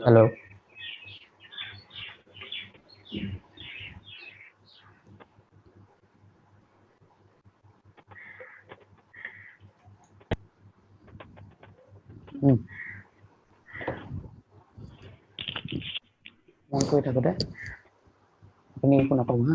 Hello. Đang কৈ থাকোঁতে আপুনি একো নক'ব হা।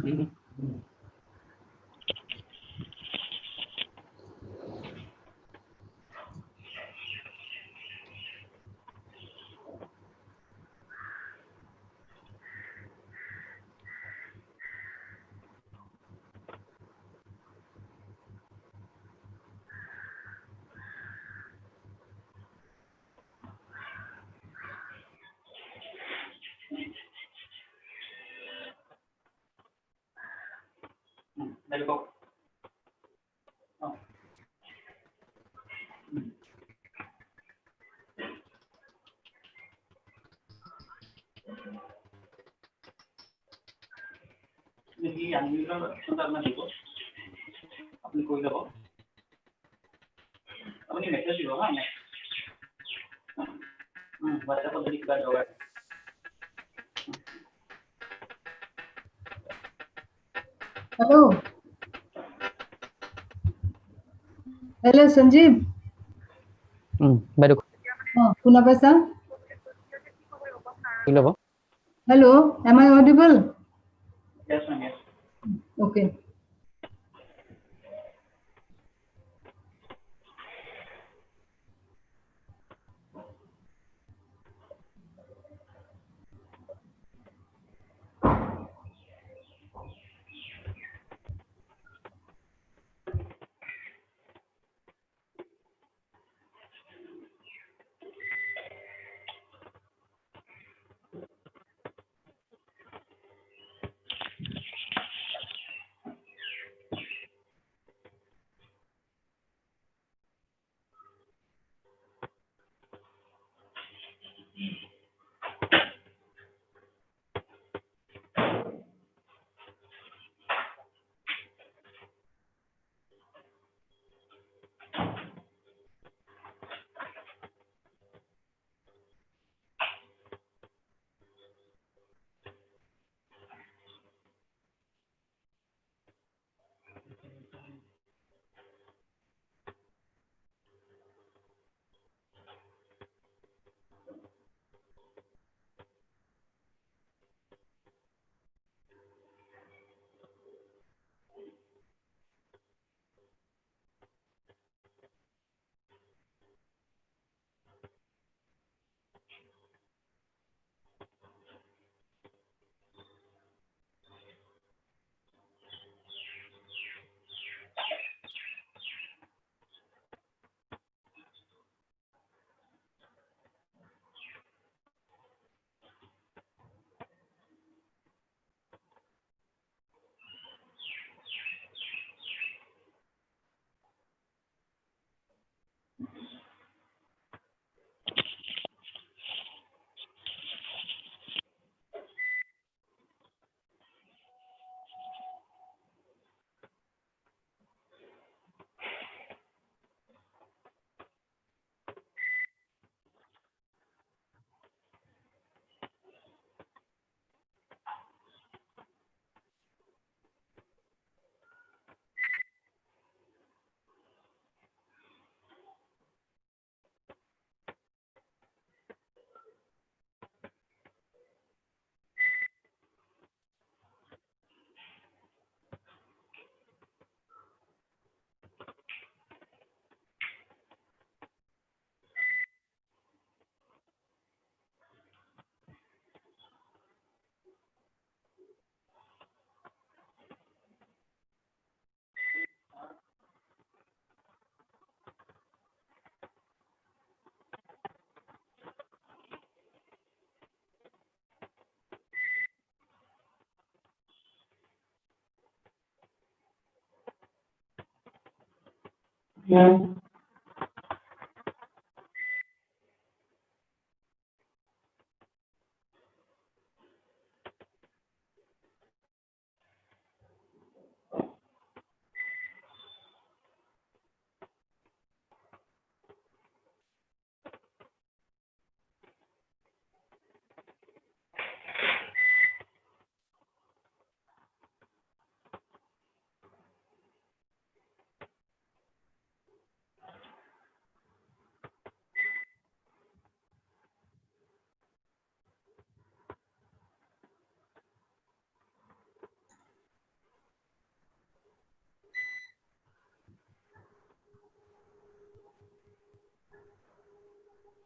Hello. Hello, Sanjeev. বাইদেউ Kuna paisa? কি ল'ব? Hello, am I audible? Yes, ma'am. Yes. Okay.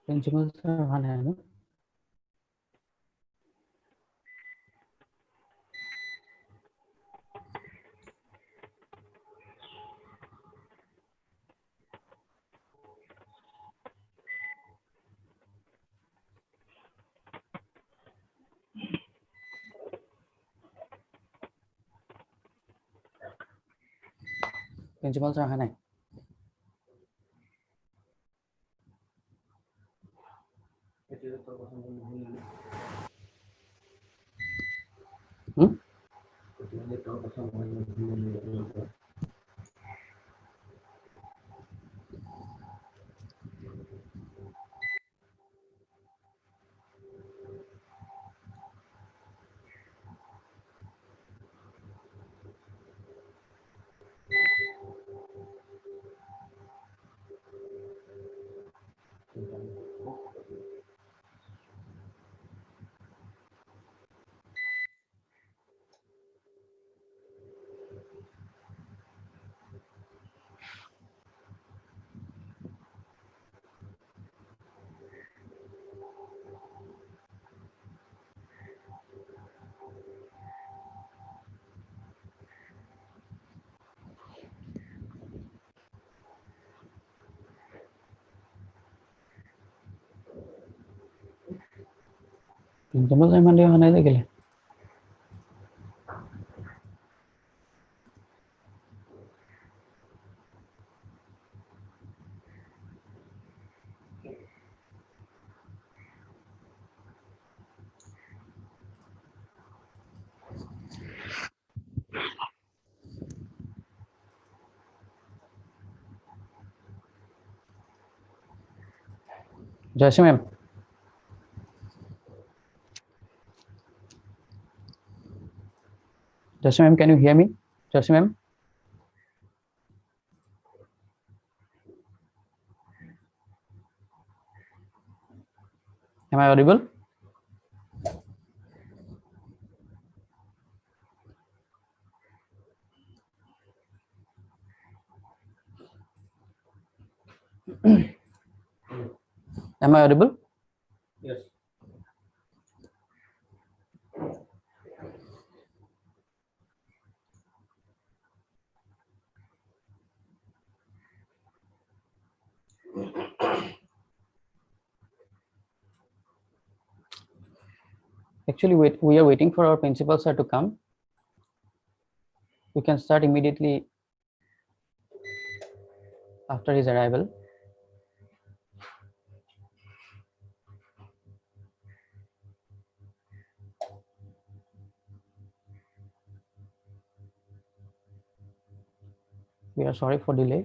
Principal sir अहा নাই ন प्रिंसिपल सर अहा নাই প্ৰিন্সিপাল সৰ ইমান দেৰি অহা নাই যে কেলে Jayashree ma'am Jayashree ma'am can you hear me Jayashree ma'am am I audible am I audible Yes. actually we are waiting for our principal sir to come we can start immediately after his arrival we are sorry for delay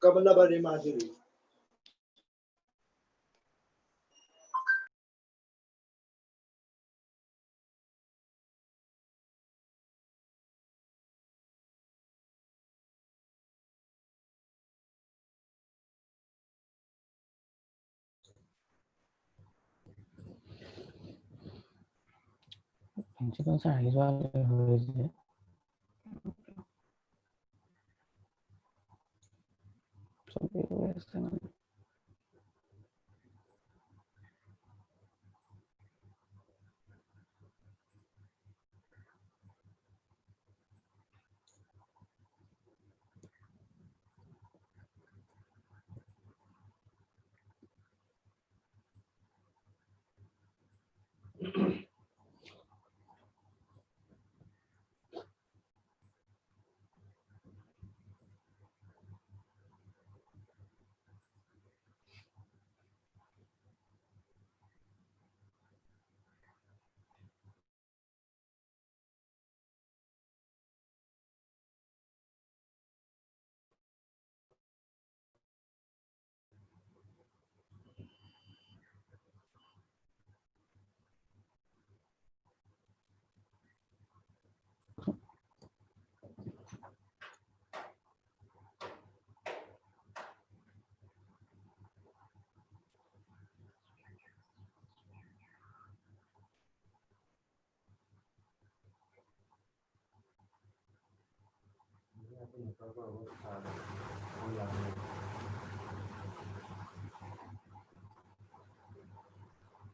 Kabala ba rin Maduri? Principal sir আহি যোৱা হৈছে চবেই গৈ আছে মানে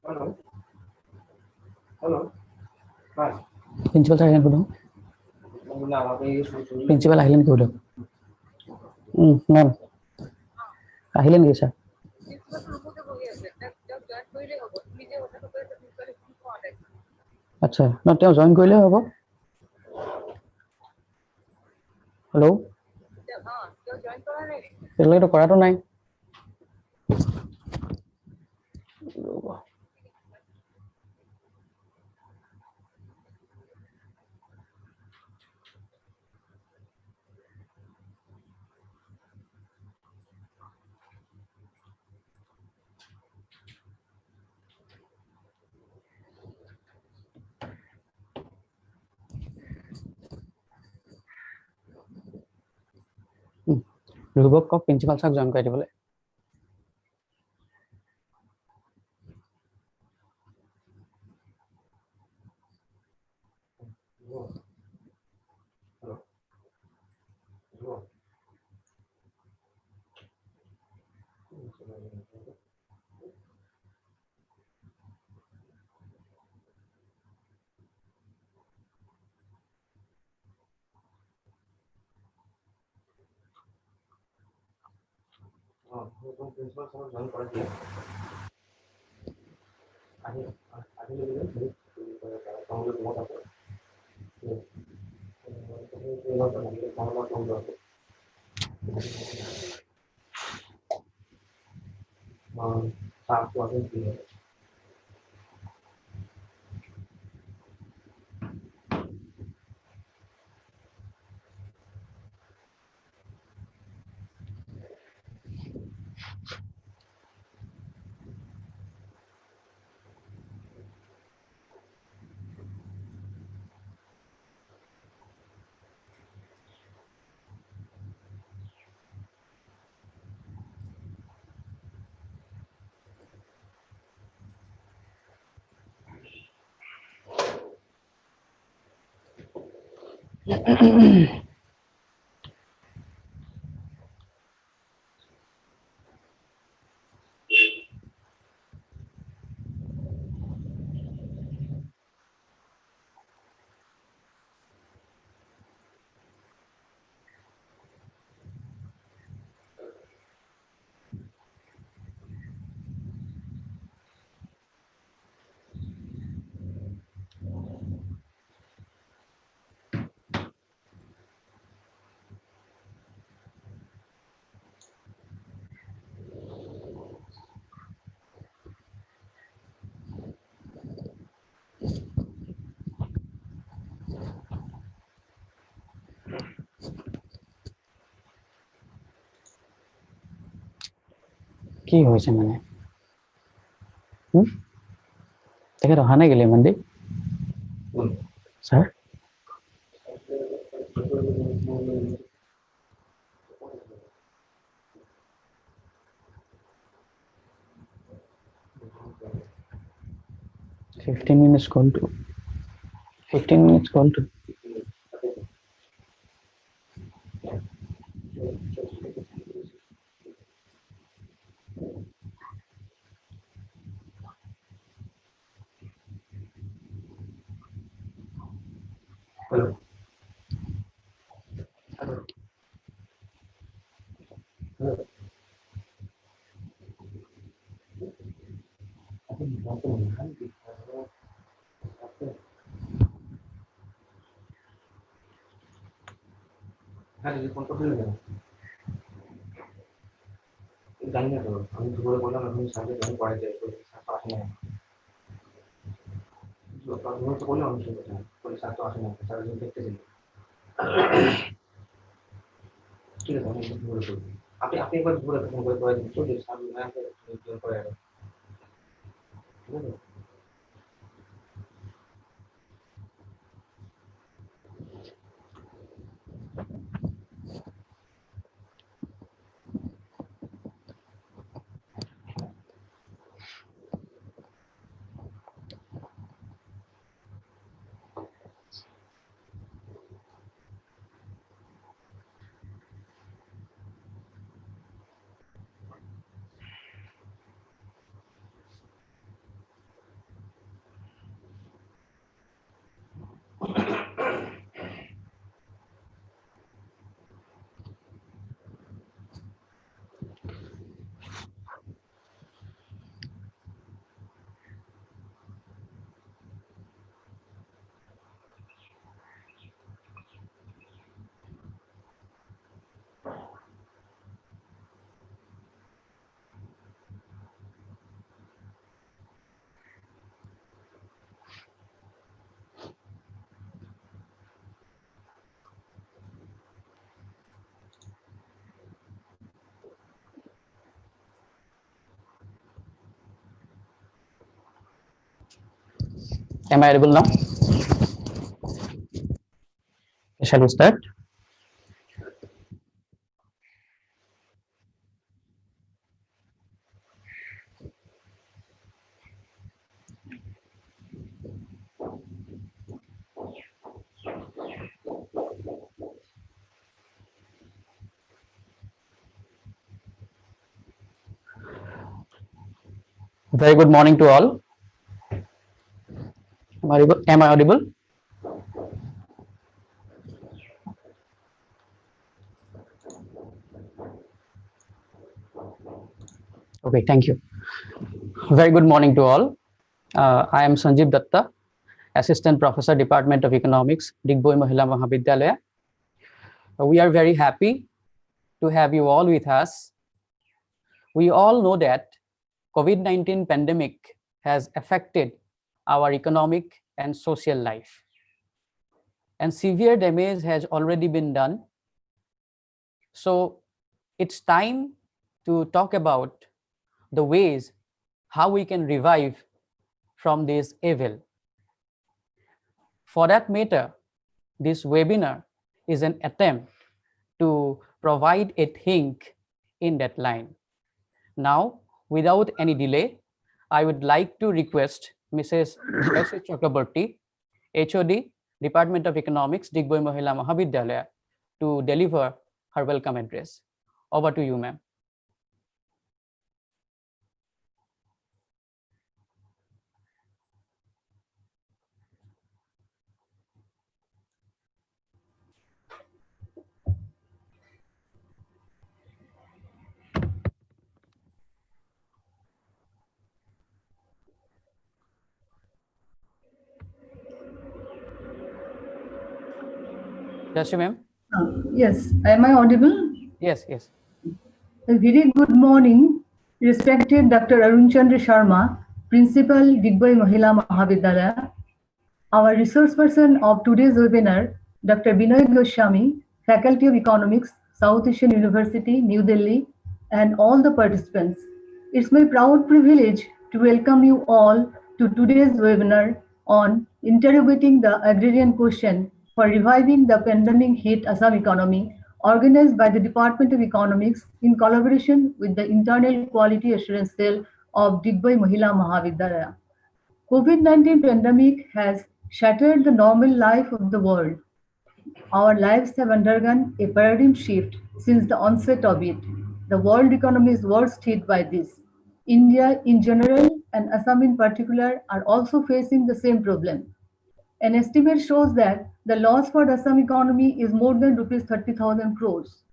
Hello? Hello? Hi. Principal sir আহিলে সুধো principal আহিলে নেকি সুধো মেম আহিলে নেকি ছাৰ আচ্ছা ন তেওঁ জইন কৰিলে হ'ব হেল্ল' এতিয়ালৈকেতো কৰাটো নাই ধ্ৰুৱক কওক প্ৰিন্সিপাল ছাৰক জইন কৰাই দিবলৈ Principal sir join কৰাই দিয়ে আহিলে ৰুমত আছে চাহটো আছে দিয়ে কি হয়েছে মানে তেখেত অহা নাই গেলে ইমান দেৰি sir 15 minutes call to 15 minutes call to Hello. হ্যাঁ ফোন করতে জানি না তো আমি দুপুরে বললাম আপনি সাথে জানি পড়ে যায় তো আসে না তো বললাম আমি শুনতে চাই বলে স্যার তো আসে না স্যার দেখতে চাই ঠিক আছে আমি দুপুরে করবো আপনি একবার দুপুরে ফোন করে দিন চলে স্যার করে ঠিক আছে Am I audible now? Shall we start? Very good morning to all. Am I audible? Okay, thank you. Very good morning to all. I am Sanjeev Datta, Assistant Professor, Department of Economics, Digboi Mahila Mahavidyalaya. We are very happy to have you all with us. We all know that COVID-19 pandemic has affected our economic and social life, and severe damage has already been done. So it's time to talk about the ways how we can revive from this evil. For that matter, this webinar is an attempt to provide a hint in that line. Now, without any delay, I would like to request Mrs. S. Chakraborty, HOD, Department of Economics, Digboi Mahila Mahavidyalaya, to deliver her welcome address. Over to you, ma'am. Yes, ma'am. Yes, am I audible? Yes, yes. A very good morning, respected Dr. Arun Chandra Sharma, Principal, Digboi Mahila Mahavidyalaya. Our resource person of today's webinar, Dr. Binoy Goswami, Faculty of Economics, South Asian University, New Delhi, and all the participants. It's my proud privilege to welcome you all to today's webinar on Interrogating the Agrarian Question for Reviving the Pandemic Hit Assam Economy, organized by the Department of Economics in collaboration with the Internal Quality Assurance Cell of Digboi Mahila Mahavidyalaya. COVID-19 pandemic has shattered the normal life of the world. Our lives have undergone a paradigm shift since the onset of it. The world economy is worst hit by this. India in general and Assam in particular are also facing the same problem. An estimate shows that the loss for the Assam economy is more than rupees 30,000 crores.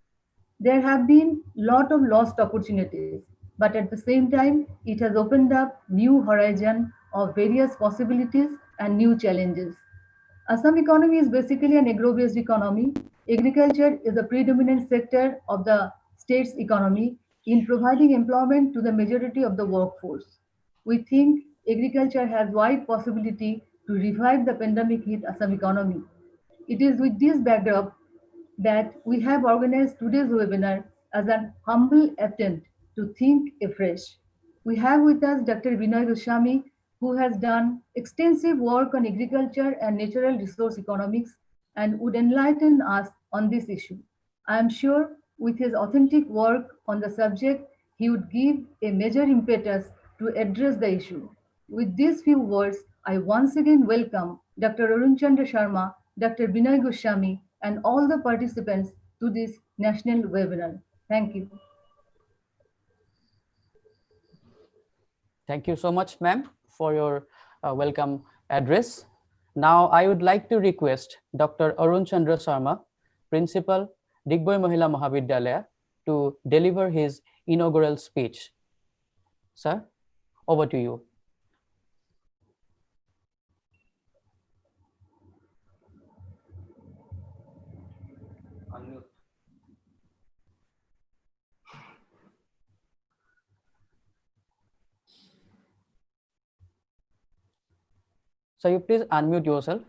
There have been a lot of lost opportunities, but at the same time, it has opened up new horizon of various possibilities and new challenges. Assam economy is basically an agro-based economy. Agriculture is the predominant sector of the state's economy in providing employment to the majority of the workforce. We think agriculture has wide possibility to revive the pandemic hit Assam economy. It is with this backdrop that we have organized today's webinar as an humble attempt to think afresh. We have with us Dr. Binoy Goswami, who has done extensive work on agriculture and natural resource economics and would enlighten us on this issue. I am sure with his authentic work on the subject, he would give a major impetus to address the issue. With these few words, I once again welcome Dr. Arun Chandra Sharma, Dr. Binoy Goswami, and all the participants to this national webinar. Thank you. Thank you so much, ma'am, for your welcome address. Now, I would like to request Dr. Arun Chandra Sharma, Principal, Digboi Mahila Mahavidyalaya, to deliver his inaugural speech. Sir, over to you. Unmute. So you please unmute yourself.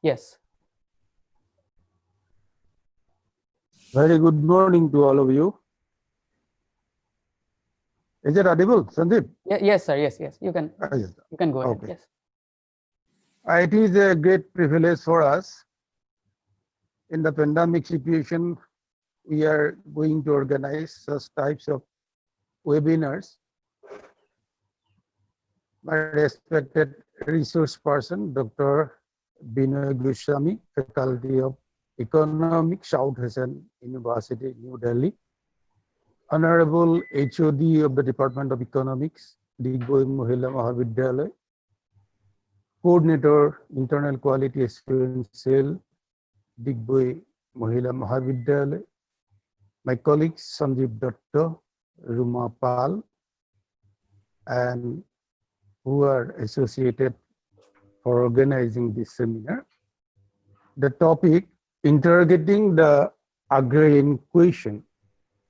Yes. Very good morning to all of you. Is it audible, Sandeep? Yes, sir. Yes. You can. Yes. You can go ahead. Okay. Yes. It is a great privilege for us. In the pandemic situation, we are going to organize such types of webinars. My respected resource person, Dr. Binoy Goswami, Faculty of Economics, South Asian University, New Delhi. Honorable HOD of the Department of Economics, Digboi Mahila Mahavidyalaya. Coordinator, Internal Quality Assurance Cell, Digboi Mahila Mahavidyalaya. My colleagues Sanjeev Datta, Ruma Pal, and who are associated for organizing this seminar. The topic, interrogating the agrarian question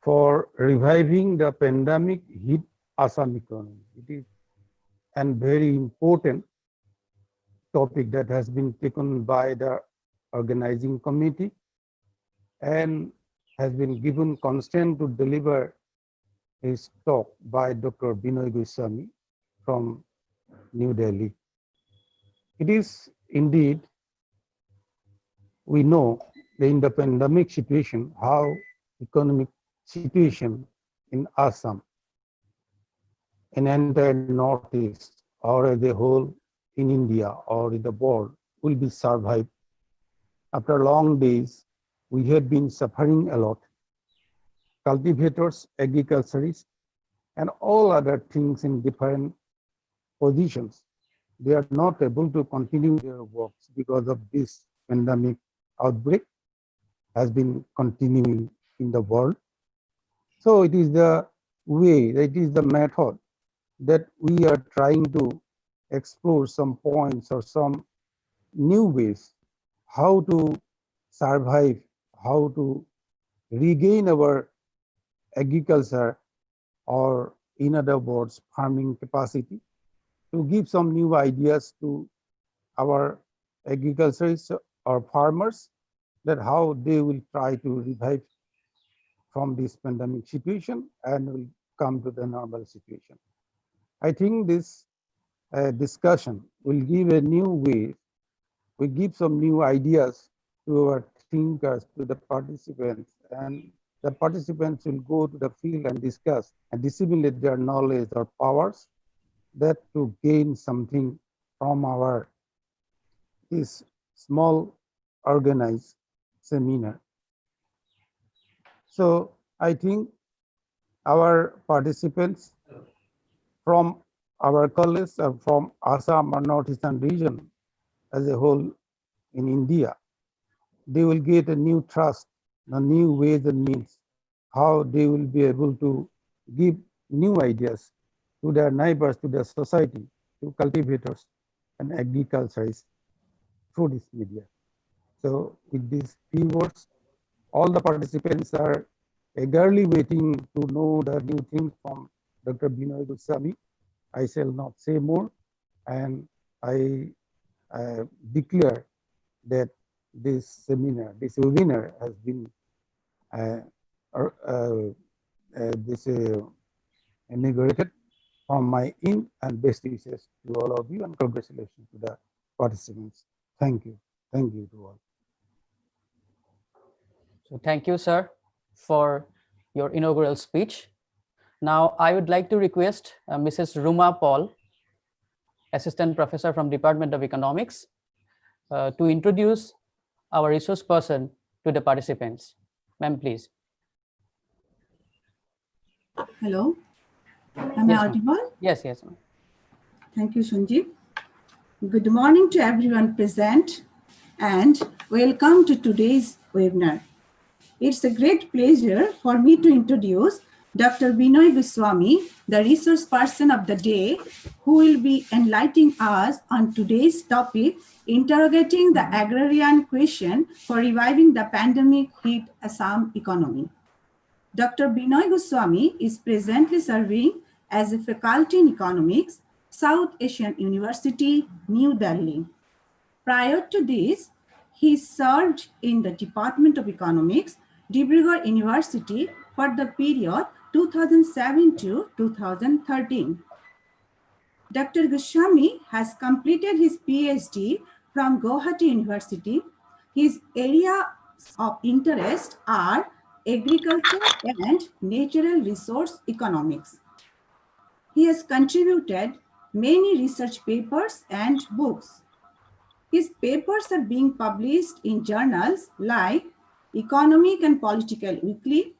for reviving the pandemic hit Assam economy. It is a very important topic that has been taken by the organizing committee and has been given consent to deliver his talk by Dr. Binoy Goswami from New Delhi. It is indeed, we know in the pandemic situation, how economic situation in Assam, in entire Northeast, or as a whole in India or in the world will be survived. After long days, we have been suffering a lot. Cultivators, agriculturists, and all other things in different positions, they are not able to continue their works because of this pandemic outbreak has been continuing in the world. So it is the way, it is the method that we are trying to explore some points or some new ways how to survive, how to regain our agriculture, or in other words, farming capacity, to give some new ideas to our agriculturists or farmers, that how they will try to revive from this pandemic situation and will come to the normal situation. I think this discussion will give a new way, will give some new ideas to our thinkers, to the participants, and the participants will go to the field and discuss and disseminate their knowledge or powers, that to gain something from our this small organized seminar. So I think our participants from our colleagues are from Assam or Northeastern region as a whole in India, they will get a new trust, a new ways and means, how they will be able to give new ideas to their neighbors, to their society, to cultivators and agriculturists through this media. So with these few words, all the participants are eagerly waiting to know the new things from Dr. Binoy Goswami. I shall not say more, and I declare that this seminar, this webinar has been inaugurated from my end, and best wishes to all of you, and congratulations to the participants. Thank you. Thank you to all. So thank you, sir, for your inaugural speech. Now, I would like to request Mrs. Ruma Paul, Assistant Professor from Department of Economics, to introduce our resource person to the participants. Ma'am, please. Hello, am Yes, I audible? Yes, yes. Thank you, Sanjeev. Good morning to everyone present and welcome to today's webinar. It's a great pleasure for me to introduce Dr. Binoy Goswami, the resource person of the day, who will be enlightening us on today's topic, interrogating the agrarian question for reviving the pandemic hit Assam economy. Dr. Binoy Goswami is presently serving as a faculty in economics, South Asian University, New Delhi. Prior to this, he served in the Department of Economics, Dibrugarh University for the period 2007 to 2013. Dr. Goswami has completed his PhD from Guwahati University. His areas of interest are agriculture and natural resource economics. He has contributed many research papers and books. His papers are being published in journals like Economic and Political Weekly,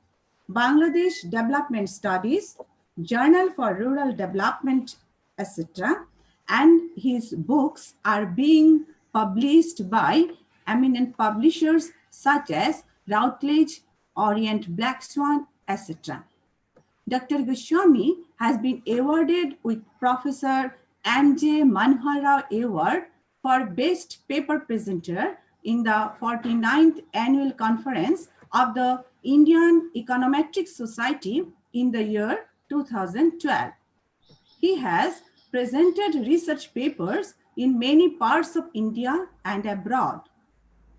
Bangladesh Development Studies, Journal for Rural Development, etc. And his books are being published by eminent publishers such as Routledge, Orient Black Swan, etc. Dr. Goswami has been awarded with Professor M.J. Manohar Rao Award for Best Paper Presenter in the 49th Annual Conference of the Indian Econometric Society in the year 2012. He has presented research papers in many parts of India and abroad.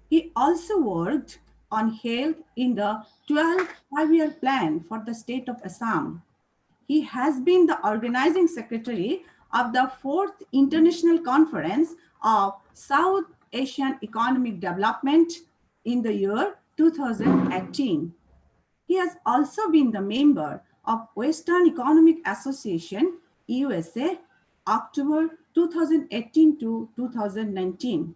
He also worked on health in the 12th five-year plan for the state of Assam. He has been the organizing secretary of the 4th International Conference of South Asian Economic Development in the year 2018. He has also been the member of Western Economic Association, USA, October 2018 to 2019.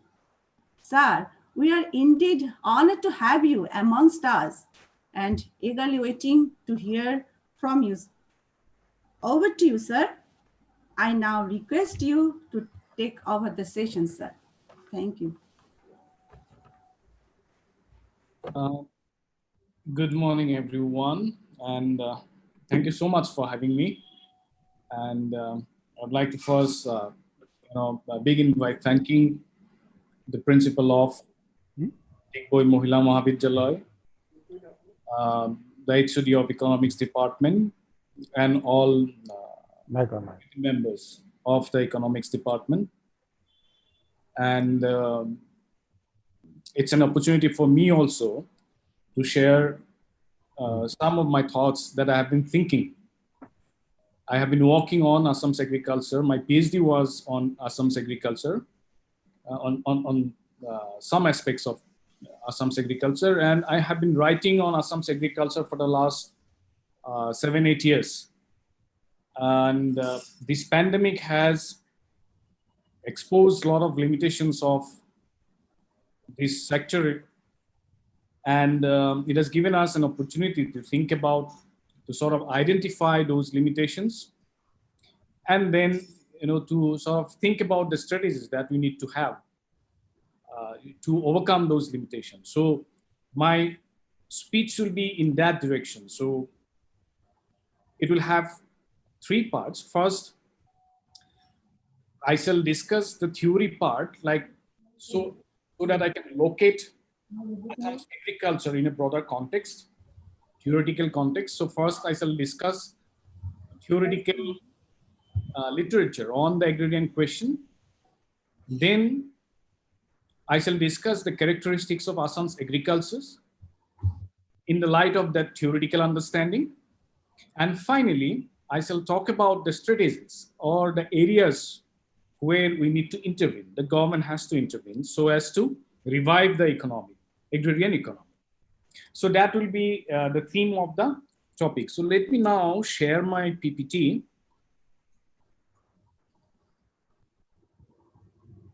Sir, we are indeed honored to have you amongst us and eagerly waiting to hear from you. Over to you, sir. I now request you to take over the session, sir. Thank you. Good morning, everyone, and thank you so much for having me. And I'd like to first, begin by thanking the principal of Digboi Mohila Mahavidyalaya, the HOD of Economics Department, and all members of the economics department. And it's an opportunity for me also to share some of my thoughts that I have been thinking. I have been working on Assam's agriculture. My PhD was on Assam's agriculture, on some aspects of Assam's agriculture. And I have been writing on Assam's agriculture for the last 7-8 years. And this pandemic has exposed a lot of limitations of this sector. And it has given us an opportunity to think about, to sort of identify those limitations, and then, to sort of think about the strategies that we need to have to overcome those limitations. So my speech will be in that direction. So it will have 3 parts. First, I shall discuss the theory part, so that I can locate agriculture in a broader context, theoretical context. So first I shall discuss theoretical literature on the agrarian question. Then I shall discuss the characteristics of Assam's agricultures in the light of that theoretical understanding. And finally, I shall talk about the strategies or the areas where we need to intervene. The government has to intervene so as to revive the economy, agrarian economy. So that will be the theme of the topic. So let me now share my PPT.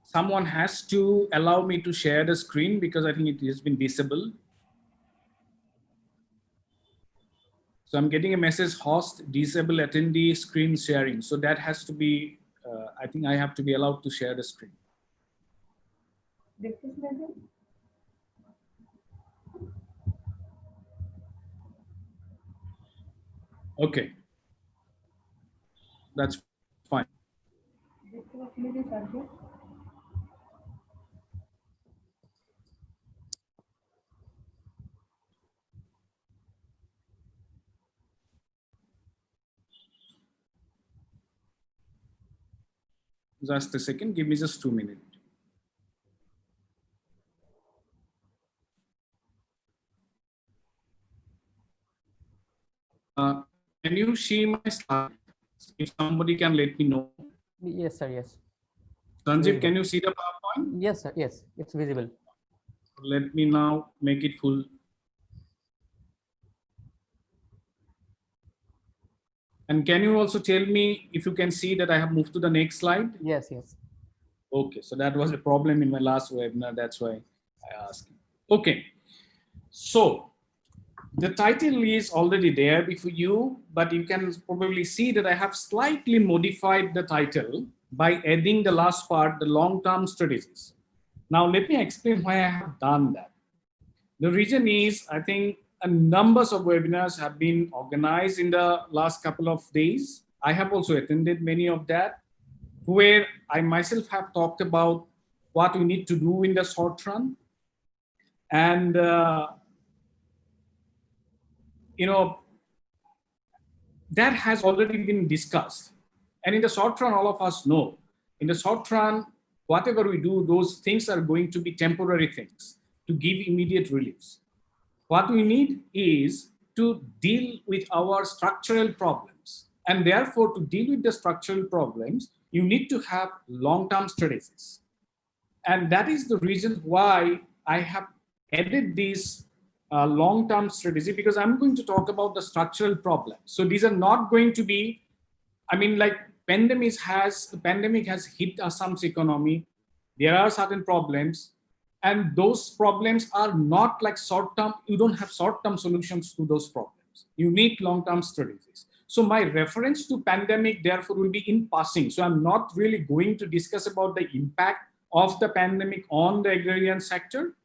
Someone has to allow me to share the screen because I think it has been disabled. So I'm getting a message, host disable attendee screen sharing. So that has to be, I think I have to be allowed to share the screen. Okay, that's fine. Just a second, give me just 2 minutes. Can you see my slide? If somebody can let me know. Yes, sir. Yes. Sanjeev, can you see the PowerPoint? Yes, sir. Yes, it's visible. Let me now make it full. And can you also tell me if you can see that I have moved to the next slide? Yes, yes. Okay, so that was a problem in my last webinar. That's why I asked. Okay, so the title is already there before you, but you can probably see that I have slightly modified the title by adding the last part, the long-term strategies. Now, let me explain why I have done that. The reason is, I think a numbers of webinars have been organized in the last couple of days. I have also attended many of that, where I myself have talked about what we need to do in the short run. And, that has already been discussed. And in the short run, all of us know, in the short run, whatever we do, those things are going to be temporary things to give immediate reliefs. What we need is to deal with our structural problems. And therefore, to deal with the structural problems, you need to have long-term strategies. And that is the reason why I have added this long-term strategy, because I'm going to talk about the structural problems. So these are not going to be, like pandemic has hit Assam's economy. There are certain problems, and those problems are not like short-term. You don't have short-term solutions to those problems. You need long-term strategies. So my reference to pandemic, therefore, will be in passing. So I'm not really going to discuss about the impact of the pandemic on the agrarian sector,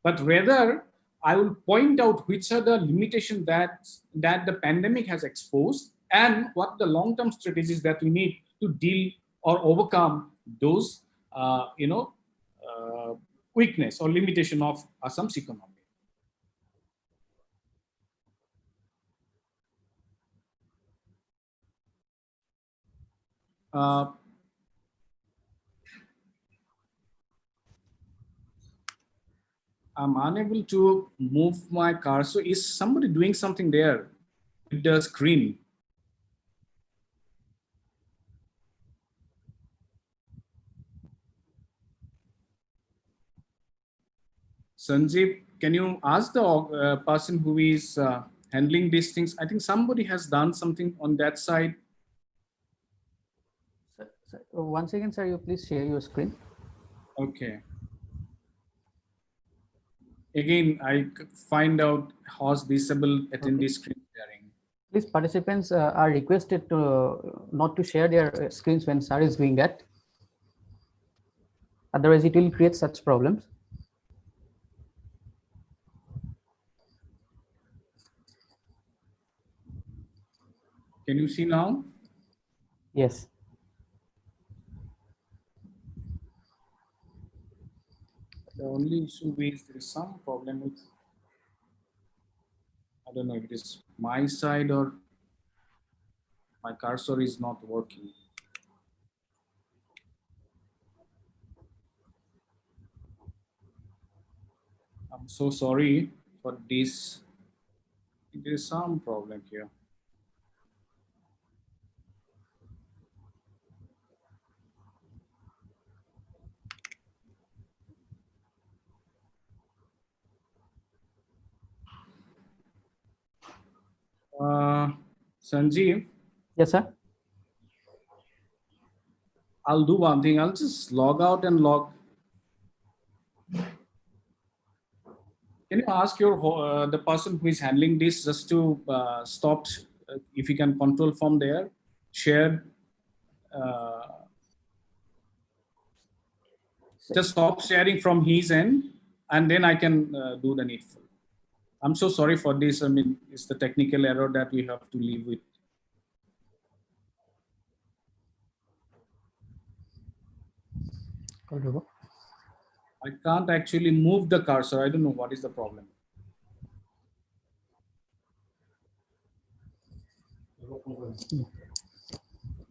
but rather I will point out which are the limitations that the pandemic has exposed and what the long-term strategies that we need to deal or overcome those, weakness or limitation of Assam's economy. I'm unable to move my cursor. Is somebody doing something there with the screen? Sanjeev, can you ask the person who is handling these things? I think somebody has done something on that side. Sir, once again, sir, you please share your screen. Okay. Again, I find out how's disable attendee screen sharing. Please, participants are requested to not to share their screens when sir is doing that. Otherwise, it will create such problems. Can you see now? Yes. The only issue is there is some problem with, I don't know if it is my side or my cursor is not working. I'm so sorry for this. There is some problem here. Sanjeev, Yes, sir. I'll do one thing. I'll just log out and log. Can you ask your the person who is handling this just to stop, if you can control from there, share, just stop sharing from his end, and then I can do the needful. I'm so sorry for this. I mean, it's the technical error that we have to live with. I can't actually move the cursor. I don't know what is the problem.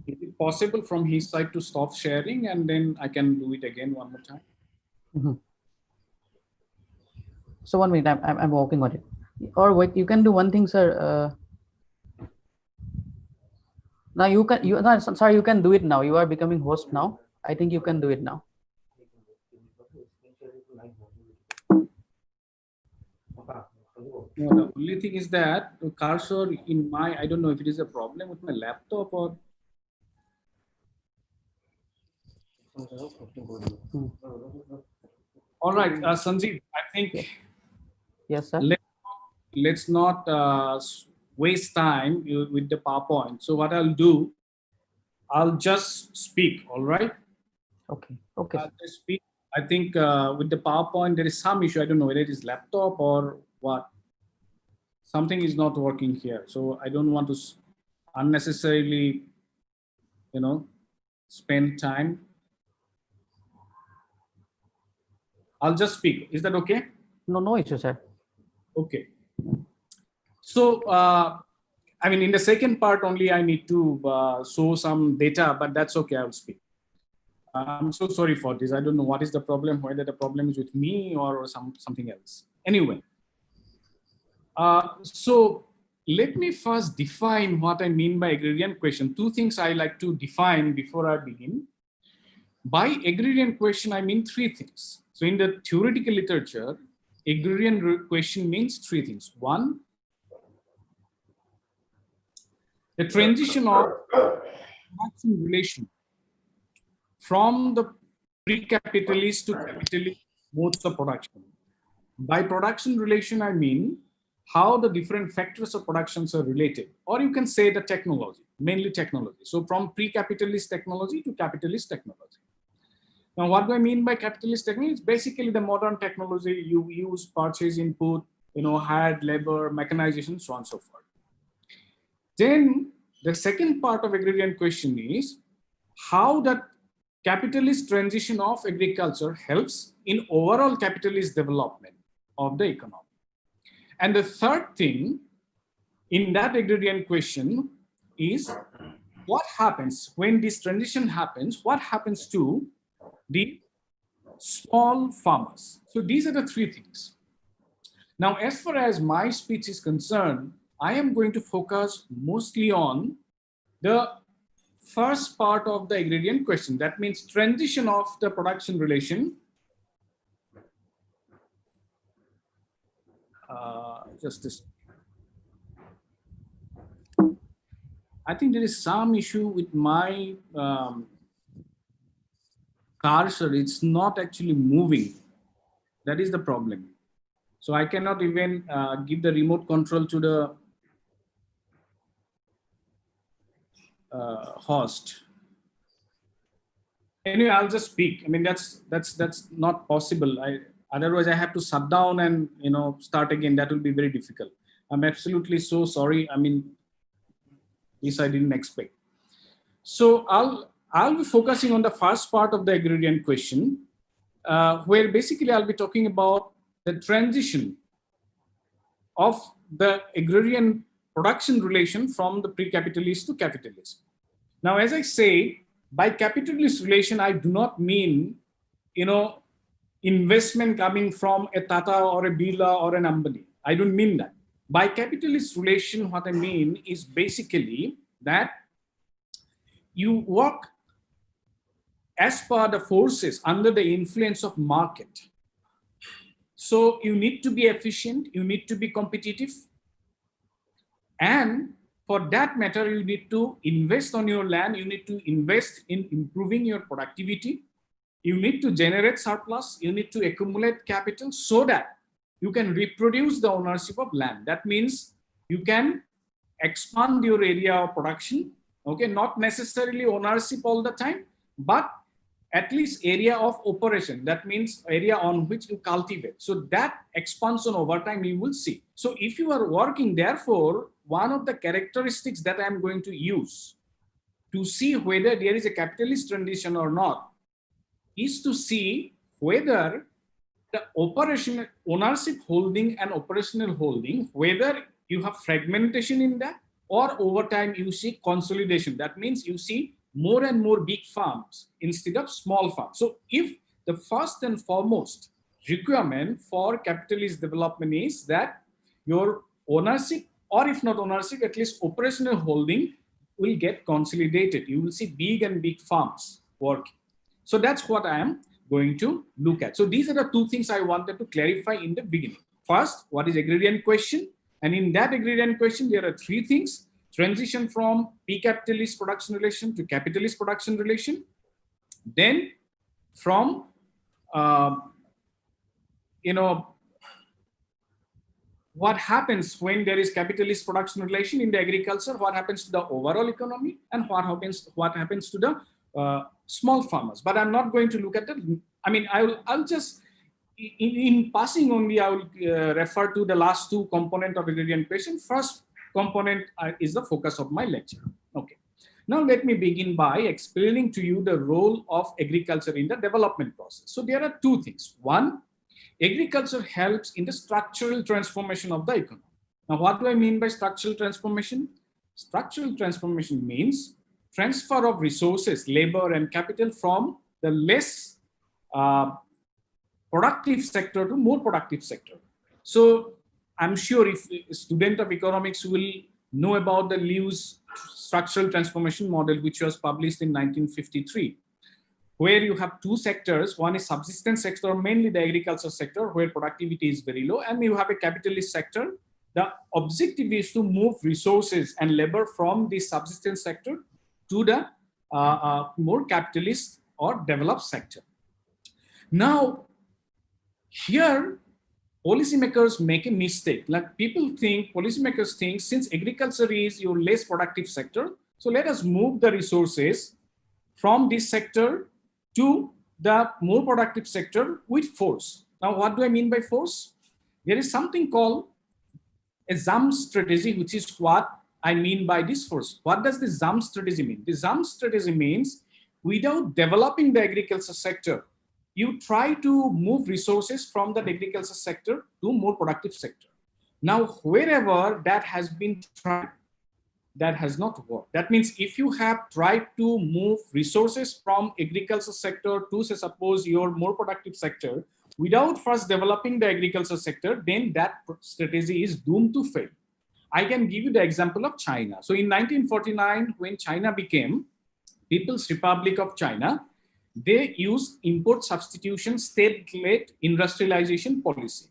Is it possible from his side to stop sharing and then I can do it again one more time? So 1 minute, I'm working on it. Or wait, you can do one thing, sir. Now you can, no, sorry, you can do it now. You are becoming host now. I think you can do it now. No, the only thing is that the cursor in my, I don't know if it is a problem with my laptop or. All right, Sanjeev, I think. Yes, sir. Let's not waste time with the PowerPoint. So what I'll do, I'll just speak, all right? Okay, okay. I'll just speak. I think with the PowerPoint, there is some issue. I don't know whether it is laptop or what. Something is not working here. So I don't want to unnecessarily, spend time. I'll just speak. Is that okay? No issue, sir. Okay. So, I mean, in the second part only, I need to show some data, but that's okay. I'll speak. I'm so sorry for this. I don't know what is the problem, whether the problem is with me or something else. Anyway, so let me first define what I mean by agrarian question. Two things I like to define before I begin. By agrarian question, I mean three things. So in the theoretical literature, agrarian question means three things. One, the transition of production relation from the pre-capitalist to capitalist modes of production. By production relation, I mean how the different factors of productions are related, or you can say the technology, mainly technology. So from pre-capitalist technology to capitalist technology. Now, what do I mean by capitalist technology? It's basically the modern technology you use, purchase input, hired labor, mechanization, so on and so forth. Then the second part of agrarian question is how that capitalist transition of agriculture helps in overall capitalist development of the economy. And the third thing in that agrarian question is what happens when this transition happens, what happens to the small farmers. So these are the three things. Now, as far as my speech is concerned, I am going to focus mostly on the first part of the agrarian question. That means transition of the production relation. Just this. I think there is some issue with my cursor. It's not actually moving. That is the problem. So I cannot even give the remote control to the host. Anyway, I'll just speak. I mean, that's not possible. Otherwise I have to shut down and start again. That will be very difficult. I'm absolutely so sorry. I mean, this I didn't expect. So I'll be focusing on the first part of the agrarian question, where basically I'll be talking about the transition of the agrarian production relation from the pre-capitalist to capitalist. Now, as I say, by capitalist relation, I do not mean, investment coming from a Tata or a Birla or an Ambani. I don't mean that. By capitalist relation, what I mean is basically that you work as per the forces under the influence of market. So you need to be efficient, you need to be competitive, and for that matter, you need to invest on your land, you need to invest in improving your productivity, you need to generate surplus, you need to accumulate capital so that you can reproduce the ownership of land. That means you can expand your area of production, okay, not necessarily ownership all the time, but at least area of operation. That means area on which you cultivate. So that expansion over time you will see. So if you are working, therefore, one of the characteristics that I'm going to use to see whether there is a capitalist transition or not is to see whether the operational ownership holding and operational holding, whether you have fragmentation in that, or over time you see consolidation. That means you see more and more big farms instead of small farms. So if the first and foremost requirement for capitalist development is that your ownership, or if not ownership, at least operational holding will get consolidated. You will see big and big farms working. So that's what I am going to look at. So these are the two things I wanted to clarify in the beginning. First, what is agrarian question? And in that agrarian question, there are three things: transition from pre-capitalist production relation to capitalist production relation. Then from, what happens when there is capitalist production relation in the agriculture, what happens to the overall economy, and what happens to the small farmers. But I'm not going to look at that. I mean, I'll just, in passing only, I will refer to the last two components of agrarian question. First component is the focus of my lecture. Okay. Now let me begin by explaining to you the role of agriculture in the development process. So there are two things. One, agriculture helps in the structural transformation of the economy. Now, what do I mean by structural transformation? Structural transformation means transfer of resources, labor, and capital from the less productive sector to more productive sector. So I'm sure if a student of economics will know about the Lewis structural transformation model, which was published in 1953, where you have two sectors. One is subsistence sector, mainly the agriculture sector, where productivity is very low, and you have a capitalist sector. The objective is to move resources and labor from the subsistence sector to the more capitalist or developed sector. Now, here, policymakers make a mistake. Like policymakers think, since agriculture is your less productive sector, so let us move the resources from this sector to the more productive sector with force. Now, what do I mean by force? There is something called a ZAM strategy, which is what I mean by this force. What does the ZAM strategy mean? The ZAM strategy means without developing the agriculture sector, you try to move resources from the agriculture sector to more productive sector. Now, wherever that has been tried, that has not worked. That means if you have tried to move resources from agriculture sector to, say, suppose your more productive sector, without first developing the agriculture sector, then that strategy is doomed to fail. I can give you the example of China. So in 1949, when China became People's Republic of China, they used import substitution state-led industrialization policy.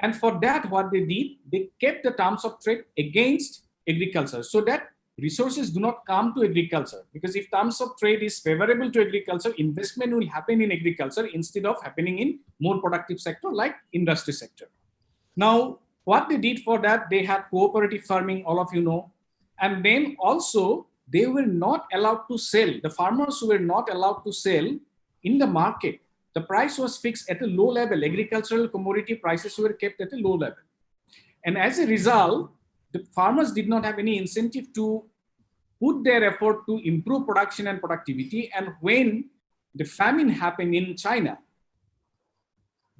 And for that, what they did, they kept the terms of trade against agriculture so that resources do not come to agriculture. Because if terms of trade is favorable to agriculture, investment will happen in agriculture instead of happening in more productive sector like industry sector. Now, what they did for that, they had cooperative farming, all of you know. And then also, they were not allowed to sell. The farmers were not allowed to sell in the market. The price was fixed at a low level. Agricultural commodity prices were kept at a low level. And as a result, the farmers did not have any incentive to put their effort to improve production and productivity. And when the famine happened in China,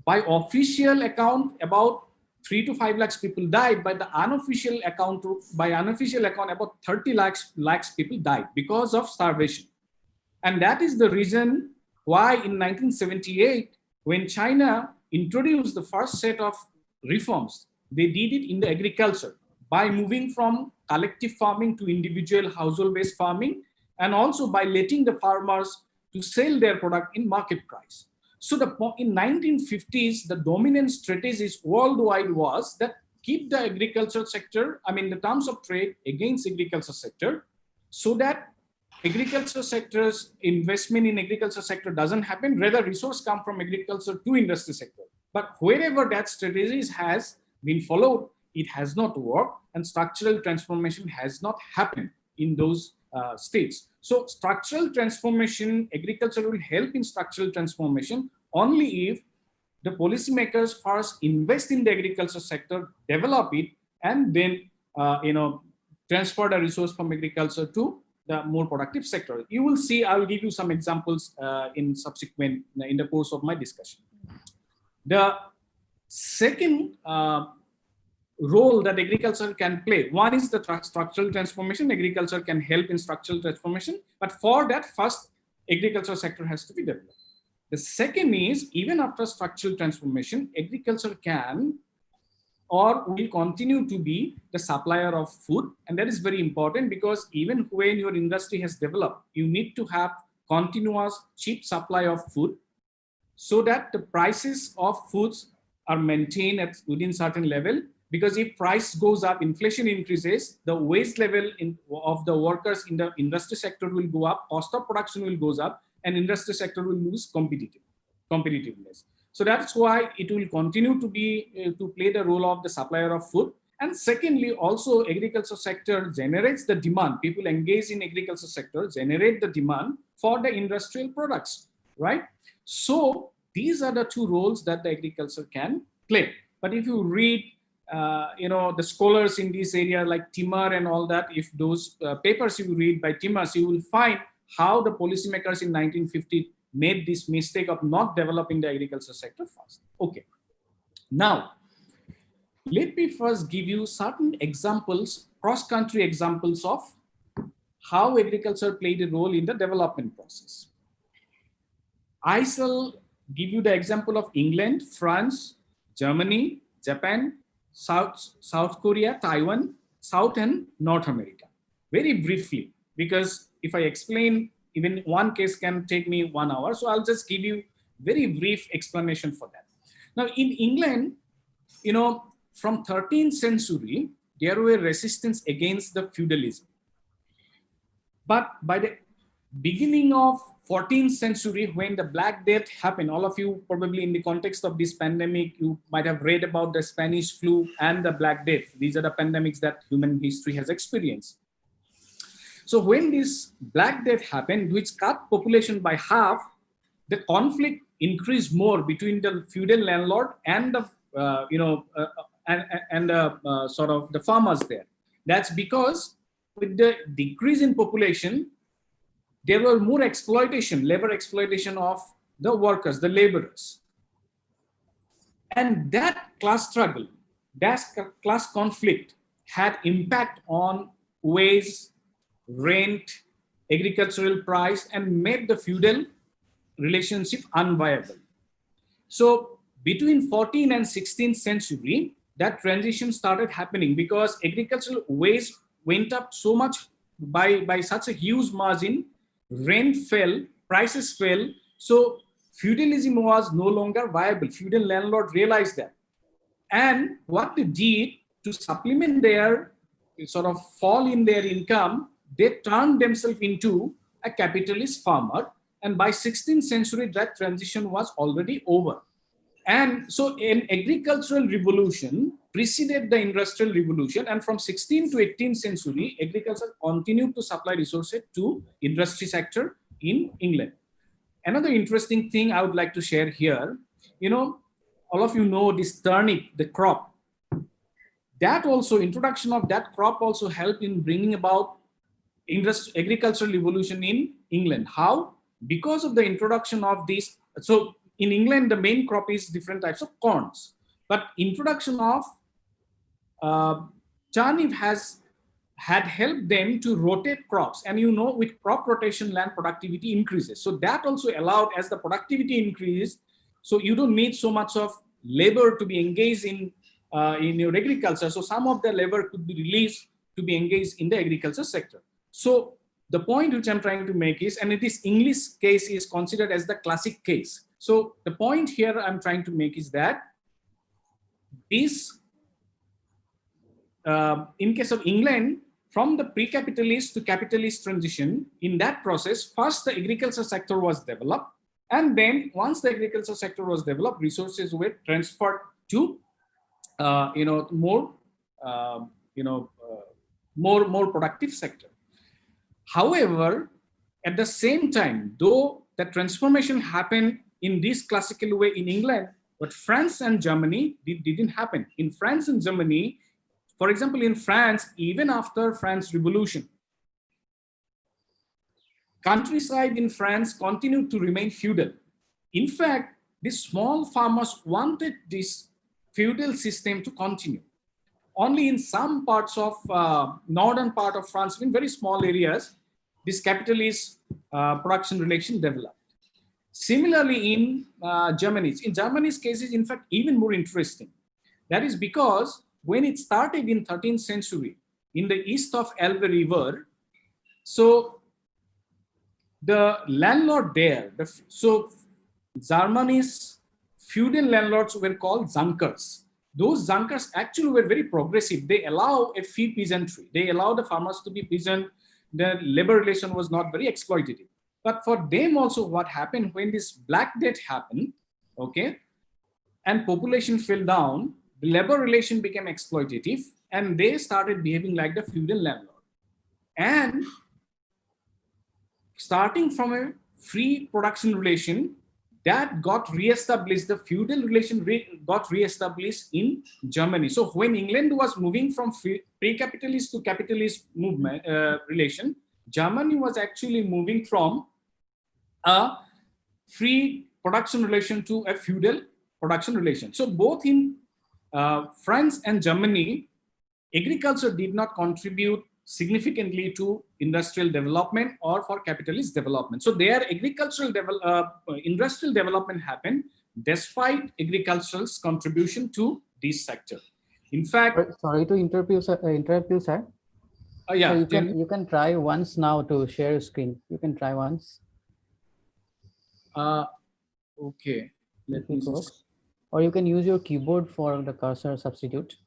by official account, about 3 to 5 lakhs people died. By the unofficial account, about 30 lakhs people died because of starvation. And that is the reason why in 1978, when China introduced the first set of reforms, they did it in the agriculture by moving from collective farming to individual household-based farming, and also by letting the farmers to sell their product in market price. So in 1950s, the dominant strategies worldwide was that keep the agriculture sector, the terms of trade against agriculture sector, so that agriculture sector's investment in agriculture sector doesn't happen, rather resource come from agriculture to industry sector. But wherever that strategies has been followed, it has not worked, and structural transformation has not happened in those states. So structural transformation, agriculture will help in structural transformation only if the policymakers first invest in the agriculture sector, develop it, and then transfer the resource from agriculture to the more productive sector. You will see, I will give you some examples in the course of my discussion. The second role that agriculture can play, one is the structural transformation. Agriculture can help in structural transformation, but for that, first agriculture sector has to be developed. The second is, even after structural transformation, agriculture can or will continue to be the supplier of food. And that is very important, because even when your industry has developed, you need to have continuous cheap supply of food so that the prices of foods are maintained at within certain level. Because if price goes up, inflation increases, the wage level of the workers in the industry sector will go up, cost of production will goes up, and industry sector will lose competitiveness. So that's why it will continue to be to play the role of the supplier of food. And secondly, also agriculture sector generates the demand. People engaged in agriculture sector generate the demand for the industrial products, right? So these are the two roles that the agriculture can play. But if you read the scholars in this area like Timur and all that, if those papers you read by Timur, you will find how the policymakers in 1950 made this mistake of not developing the agriculture sector first. Okay. Now, let me first give you certain examples, cross-country examples of how agriculture played a role in the development process. I shall give you the example of England, France, Germany, Japan, South Korea, Taiwan, South and North America. Very briefly, because if I explain, even one case can take me 1 hour. So I'll just give you very brief explanation for that. Now in England, from 13th century, there were resistance against the feudalism. But by the beginning of 14th century, when the Black Death happened, all of you probably in the context of this pandemic, you might have read about the Spanish flu and the Black Death. These are the pandemics that human history has experienced. So when this Black Death happened, which cut population by half, the conflict increased more between the feudal landlord and the sort of the farmers there. That's because with the decrease in population, there were more exploitation, labor exploitation of the workers, the laborers. And that class struggle, that class conflict had impact on wage, rent, agricultural price, and made the feudal relationship unviable. So between 14th and 16th century, that transition started happening because agricultural wage went up so much by such a huge margin, rent fell, prices fell. So feudalism was no longer viable. Feudal landlord realized that. And what they did to supplement their sort of fall in their income, they turned themselves into a capitalist farmer. And by 16th century, that transition was already over. And so an agricultural revolution preceded the industrial revolution, and from 16th to 18th century, agriculture continued to supply resources to industry sector in England. Another interesting thing I would like to share here, all of you know this turnip, the crop. That also, introduction of that crop also helped in bringing about agricultural revolution in England. How? Because of the introduction of this. So in England, the main crop is different types of corns, but introduction of turnip had helped them to rotate crops. And with crop rotation, land productivity increases. So that also allowed, as the productivity increased, so you don't need so much of labor to be engaged in your agriculture. So some of the labor could be released to be engaged in the agriculture sector. So the point which I'm trying to make is, and it is English case is considered as the classic case. So the point here I'm trying to make is that this, in case of England, from the pre-capitalist to capitalist transition, in that process, first the agriculture sector was developed, and then once the agriculture sector was developed, resources were transferred to more productive sector. However, at the same time, though the transformation happened in this classical way in England, but France and Germany didn't happen. In France and Germany, for example, in France, even after France Revolution, countryside in France continued to remain feudal. In fact, these small farmers wanted this feudal system to continue. Only in some parts of northern part of France, in very small areas, this capitalist production relation developed. Similarly, in Germany's case is in fact even more interesting. That is because when it started in 13th century in the east of Elbe River, so the landlord there, so Germany's feudal landlords were called Junkers. Those Junkers actually were very progressive. They allow a free peasantry. They allow the farmers to be peasant. The labor relation was not very exploitative. But for them also, what happened when this Black Death happened, okay, and population fell down, the labor relation became exploitative, and they started behaving like the feudal landlord. And starting from a free production relation, that got re-established, the feudal relation got re-established in Germany. So when England was moving from pre-capitalist to capitalist movement relation, Germany was actually moving from a free production relation to a feudal production relation. So both in France and Germany, agriculture did not contribute significantly to industrial development or for capitalist development. So their agricultural industrial development happened despite agriculture's contribution to this sector. In fact, sorry to interrupt you, sir. Yeah, so you can try once now to share your screen. You can try once. Okay. Let me see. Or you can use your keyboard for the cursor substitute.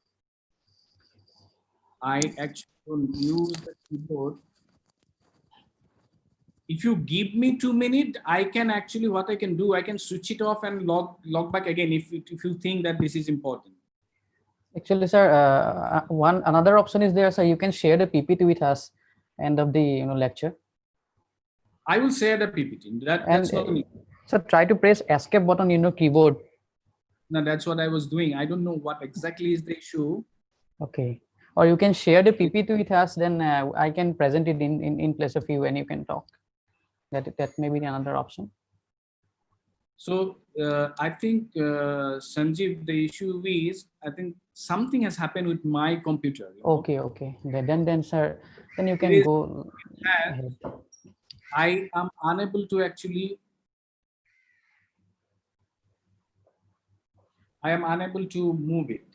I actually don't use the keyboard. If you give me 2 minutes, I can actually, what I can do, I can switch it off and log back again if you think that this is important. Actually, sir, another option is there, sir. You can share the PPT with us end of the lecture. I will share the PPT. That's not me. So try to press escape button in your keyboard. No, that's what I was doing. I don't know what exactly is the issue. Okay. Or you can share the PPT with us, then I can present it in place of you and you can talk. That may be another option. So I think, Sanjeev, the issue is, I think something has happened with my computer. You know? Okay, okay. Then, sir, then you It can is go that ahead. I am unable to actually, I am unable to move it.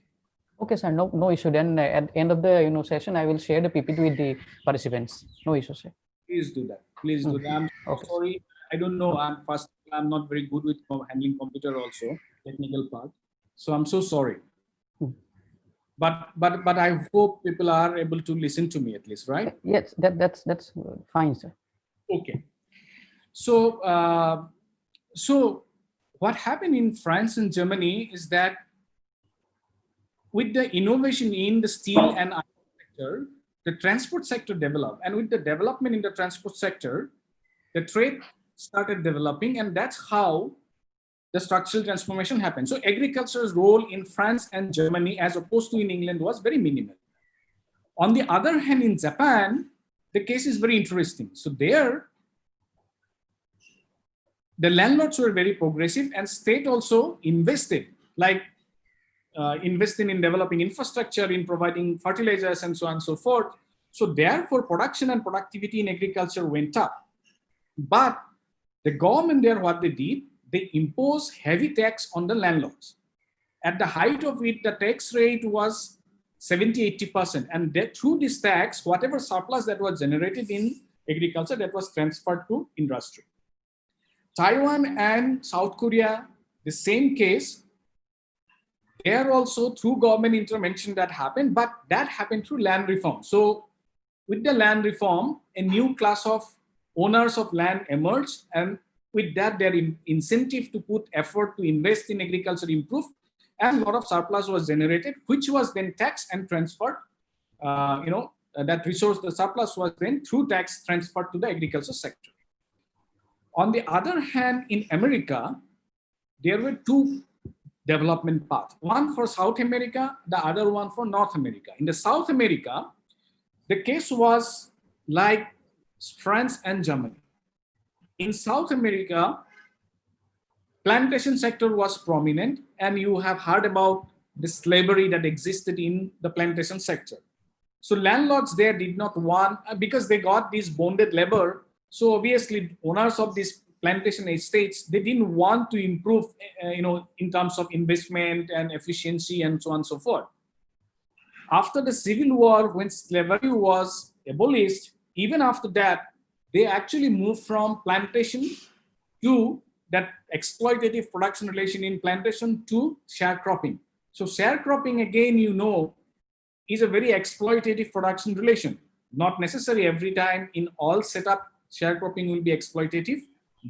Okay, sir. No issue. Then at the end of the session, I will share the PPT with the participants. No issue, sir. Please do that. Please do that. I'm so Okay. sorry. I don't know. I'm not very good with handling computer also, technical part. So I'm so sorry. But I hope people are able to listen to me at least, right? Yes, that's fine, sir. Okay. So so what happened in France and Germany is that with the innovation in the steel and iron sector, the transport sector developed, and with the development in the transport sector, the trade started developing, and that's how the structural transformation happened. So agriculture's role in France and Germany, as opposed to in England, was very minimal. On the other hand, in Japan, the case is very interesting. So there, the landlords were very progressive, and state also invested, like investing in developing infrastructure, in providing fertilizers, and so on and so forth. So therefore, production and productivity in agriculture went up. But the government there, what they did, they imposed heavy tax on the landlords. At the height of it, the tax rate was 70–80%. And that, through this tax, whatever surplus that was generated in agriculture, that was transferred to industry. Taiwan and South Korea, the same case. There also, through government intervention, that happened, but that happened through land reform. So with the land reform, a new class of owners of land emerged, and with that, their incentive to put effort to invest in agriculture improved, and a lot of surplus was generated, which was then taxed and transferred. That resource, the surplus, was then through tax transferred to the agriculture sector. On the other hand, in America, there were two development paths, one for South America, the other one for North America. In the South America, the case was like France and Germany. In South America, plantation sector was prominent, and you have heard about the slavery that existed in the plantation sector. So landlords there did not want, because they got this bonded labor. So obviously owners of these plantation estates, they didn't want to improve, in terms of investment and efficiency and so on and so forth. After the Civil War, when slavery was abolished, even after that, they actually moved from plantation to that exploitative production relation in plantation to sharecropping. So sharecropping, again, is a very exploitative production relation. Not necessary every time in all setup, sharecropping will be exploitative,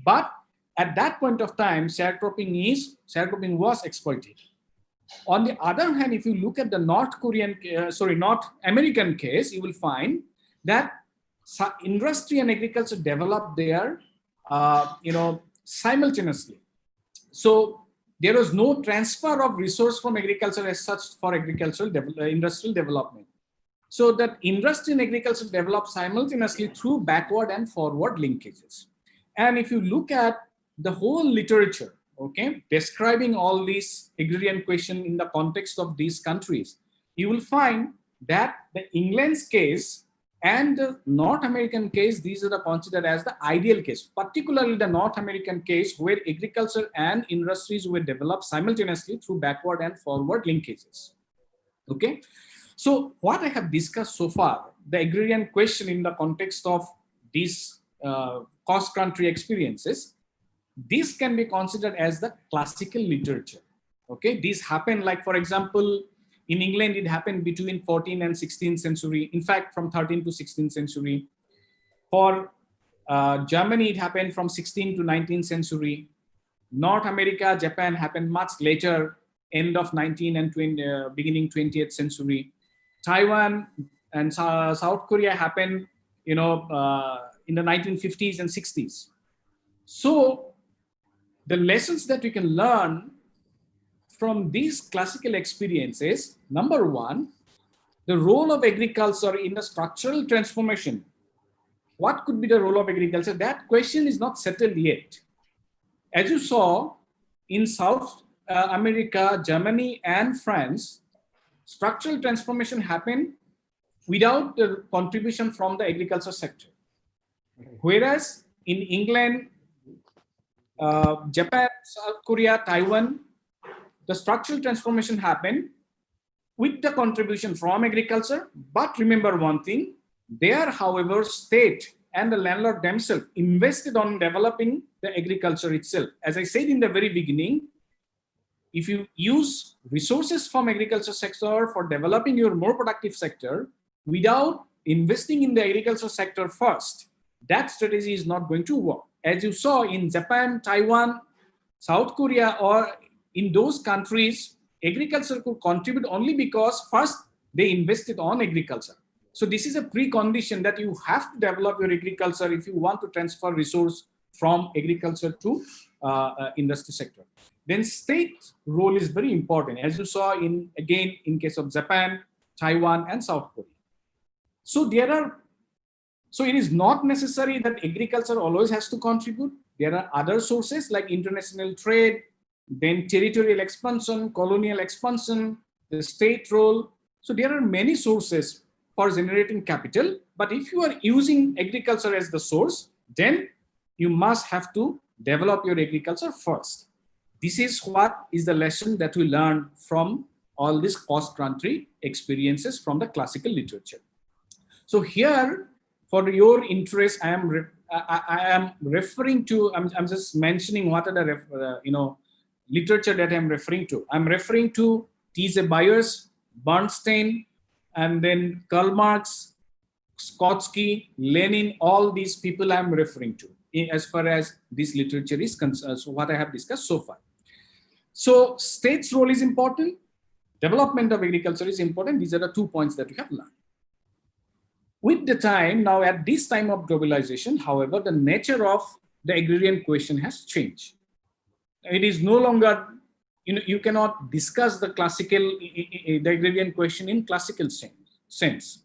but at that point of time, sharecropping was exploitative. On the other hand, if you look at the North American case, you will find that industry and agriculture developed there, simultaneously. So there was no transfer of resource from agriculture as such for industrial development. So that industry and agriculture developed simultaneously through backward and forward linkages. And if you look at the whole literature, describing all these agrarian question in the context of these countries, you will find that the England's case and the North American case, these are considered as the ideal case, particularly the North American case, where agriculture and industries were developed simultaneously through backward and forward linkages. Okay. So what I have discussed so far, the agrarian question in the context of these cross-country experiences, this can be considered as the classical literature. Okay, these happen, like, for example, in England, it happened between 14th and 16th century. In fact, from 13th to 16th century. For Germany, it happened from 16th to 19th century. North America, Japan happened much later, end of 19th and beginning 20th century. Taiwan and South Korea happened, in the 1950s and 60s. So the lessons that we can learn from these classical experiences, number one, the role of agriculture in the structural transformation. What could be the role of agriculture? That question is not settled yet. As you saw, in South America, Germany, and France, structural transformation happened without the contribution from the agriculture sector. Whereas in England, Japan, South Korea, Taiwan, the structural transformation happened with the contribution from agriculture. But remember one thing, there, however, state and the landlord themselves invested on developing the agriculture itself. As I said in the very beginning, if you use resources from agriculture sector for developing your more productive sector without investing in the agriculture sector first, that strategy is not going to work. As you saw in Japan, Taiwan, South Korea, or in those countries, agriculture could contribute only because first they invested on agriculture. So this is a precondition that you have to develop your agriculture if you want to transfer resource from agriculture to industry sector. Then state role is very important, as you saw in case of Japan, Taiwan, and South Korea. So so it is not necessary that agriculture always has to contribute. There are other sources like international trade, then territorial expansion, colonial expansion, the state role. So there are many sources for generating capital. But if you are using agriculture as the source, then you must have to develop your agriculture first. This is what is the lesson that we learn from all these cross-country experiences from the classical literature. So here, for your interest, I am referring to. I'm just mentioning what are the literature that I'm referring to. I'm referring to T.J. Byers, Bernstein, and then Karl Marx, Skotsky, Lenin. All these people I'm referring to as far as this literature is concerned. So what I have discussed so far. So state's role is important. Development of agriculture is important. These are the 2 points that we have learned. With the time, now at this time of globalization, however, the nature of the agrarian question has changed. It is no longer, you cannot discuss the agrarian question in classical sense.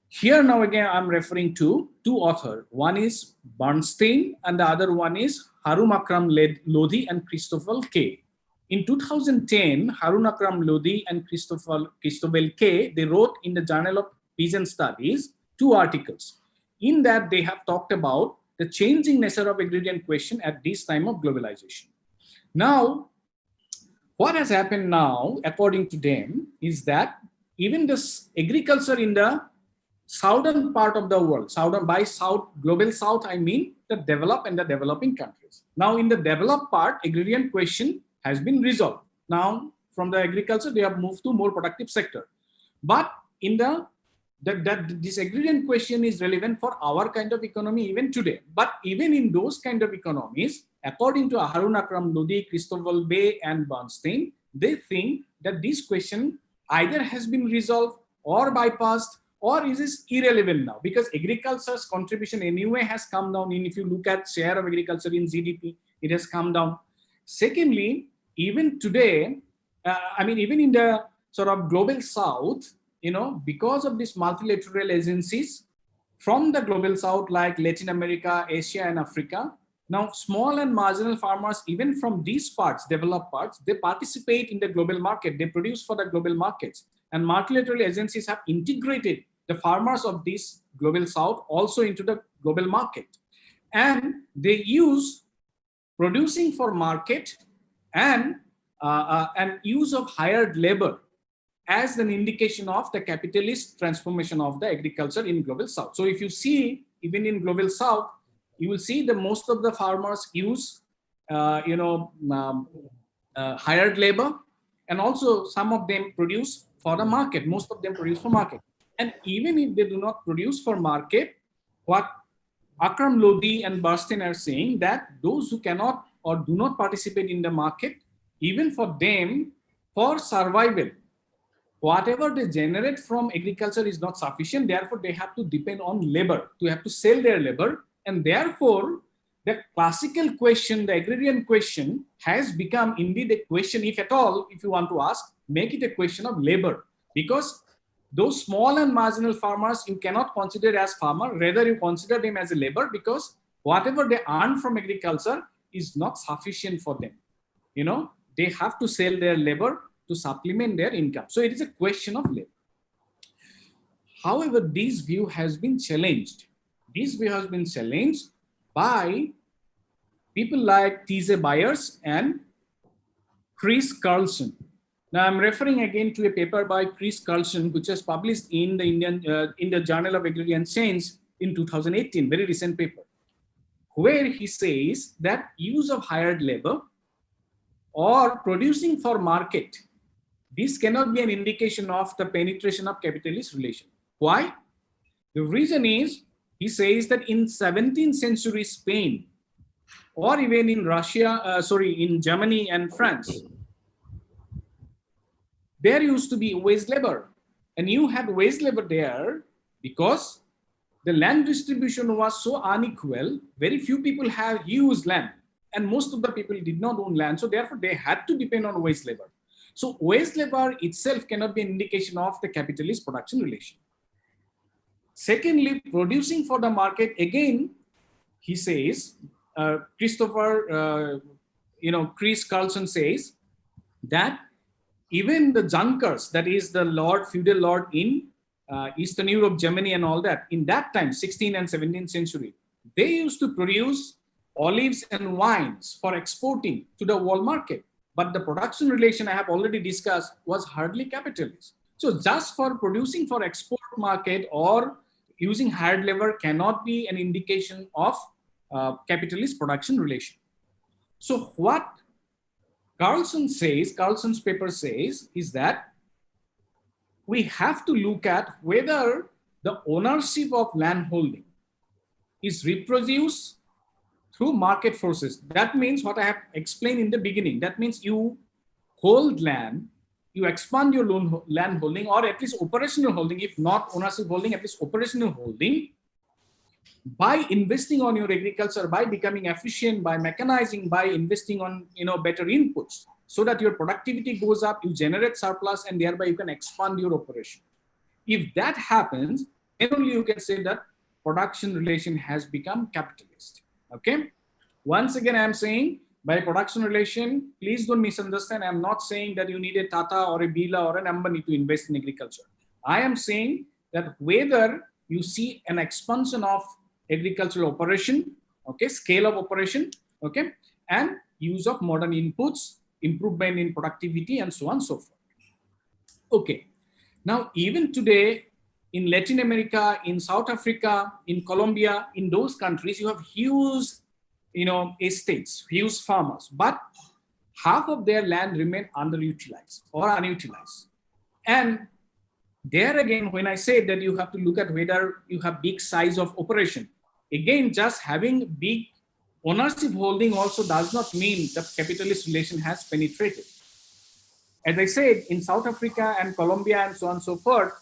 Here now again, I'm referring to 2 authors. One is Bernstein and the other one is Harun Akram Lodhi and Christopher K. In 2010, Harun Akram Lodhi and Christopher K, they wrote in the Journal of Peasant Studies 2 articles. In that, they have talked about the changing nature of agrarian question at this time of globalization. Now, what has happened now, according to them, is that even this agriculture in the southern part of the world, by south, global south, I mean the developed and the developing countries. Now, in the developed part, agrarian question has been resolved. Now, from the agriculture, they have moved to more productive sector. But in this agrarian question is relevant for our kind of economy even today. But even in those kind of economies, according to Harun Akram Lodhi, Christopher Bay, and Bernstein, they think that this question either has been resolved or bypassed, or is this irrelevant now, because agriculture's contribution anyway has come down. And if you look at share of agriculture in GDP, it has come down. Secondly, even today, even in the sort of global south, because of these multilateral agencies from the global south, like Latin America, Asia, and Africa, now small and marginal farmers, even from these parts, developed parts, they participate in the global market. They produce for the global markets. And multilateral agencies have integrated the farmers of this global south also into the global market. And they use producing for market and use of hired labor as an indication of the capitalist transformation of the agriculture in global south. So if you see, even in global south, you will see that most of the farmers use hired labor, and also some of them produce for the market. Most of them produce for market. And even if they do not produce for market, what Akram Lodhi and Bernstein are saying, that those who cannot or do not participate in the market, even for them, for survival, whatever they generate from agriculture is not sufficient. Therefore, they have to depend on labor. They have to sell their labor. And therefore, the classical question, the agrarian question, has become indeed a question, if at all, if you want to ask, make it a question of labor. Because those small and marginal farmers, you cannot consider as farmer, rather you consider them as a labor, because whatever they earn from agriculture is not sufficient for them. they have to sell their labor to supplement their income. So it is a question of labor. However, this view has been challenged. This view has been challenged by people like T.J. Byers and Chris Carlson. Now, I'm referring again to a paper by Chris Carlson, which was published in the Journal of Agrarian Change in 2018, very recent paper, where he says that use of hired labor or producing for market, this cannot be an indication of the penetration of capitalist relation. Why? The reason is, he says that in 17th century Spain, or even in in Germany and France, there used to be wage labor. And you had wage labor there because the land distribution was so unequal. Very few people have huge land, and most of the people did not own land. So therefore, they had to depend on wage labor. So wage labor itself cannot be an indication of the capitalist production relation. Secondly, producing for the market, again, he says, Chris Carlson says that even the Junkers, that is the feudal lord in Eastern Europe, Germany and all that, in that time, 16th and 17th century, they used to produce olives and wines for exporting to the world market. But the production relation I have already discussed was hardly capitalist. So just for producing for export market or using hired labor cannot be an indication of capitalist production relation. So what Carlson's paper says is that we have to look at whether the ownership of land holding is reproduced through market forces. That means what I have explained in the beginning. That means you hold land, you expand your land holding, or at least operational holding, if not ownership holding, at least operational holding, by investing on your agriculture, by becoming efficient, by mechanizing, by investing on better inputs, so that your productivity goes up, you generate surplus, and thereby you can expand your operation. If that happens, then only you can say that production relation has become capitalist. Okay. Once again, I am saying by production relation, please don't misunderstand. I'm not saying that you need a Tata or a Birla or an Ambani to invest in agriculture. I am saying that whether you see an expansion of agricultural operation, okay, scale of operation, okay, and use of modern inputs, improvement in productivity, and so on and so forth. Okay. Now, even today in Latin America, in South Africa, in Colombia, in those countries, you have huge, estates, huge farmers, but half of their land remain underutilized or unutilized. And there again, when I say that you have to look at whether you have big size of operation, again, just having big ownership holding also does not mean that capitalist relation has penetrated. As I said, in South Africa and Colombia and so on and so forth,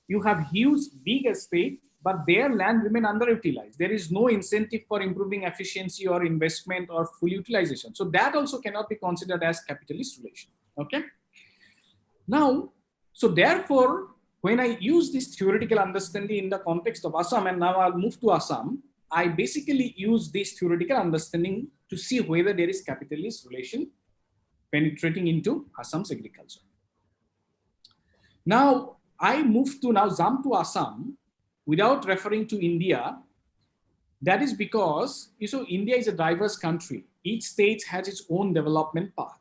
you have huge, big estate, but their land remain underutilized. There is no incentive for improving efficiency or investment or full utilization. So that also cannot be considered as capitalist relation. Okay. Now, so therefore, when I use this theoretical understanding in the context of Assam, and now I'll move to Assam, I basically use this theoretical understanding to see whether there is capitalist relation penetrating into Assam's agriculture. Now, I jump to Assam without referring to India. That is because, India is a diverse country. Each state has its own development path.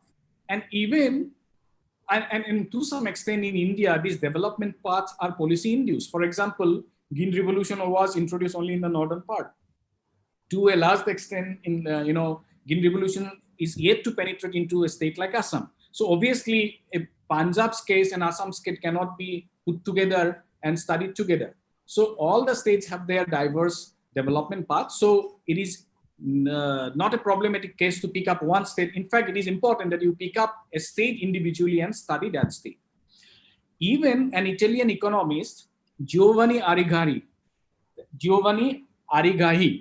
And even, and to some extent in India, these development paths are policy induced. For example, Green Revolution was introduced only in the northern part. To a large extent, Green Revolution is yet to penetrate into a state like Assam. So obviously, a Punjab's case and Assam's case cannot be put together and studied together. So all the states have their diverse development paths. So it is not a problematic case to pick up one state. In fact, it is important that you pick up a state individually and study that state. Even an Italian economist, Giovanni Arrighi,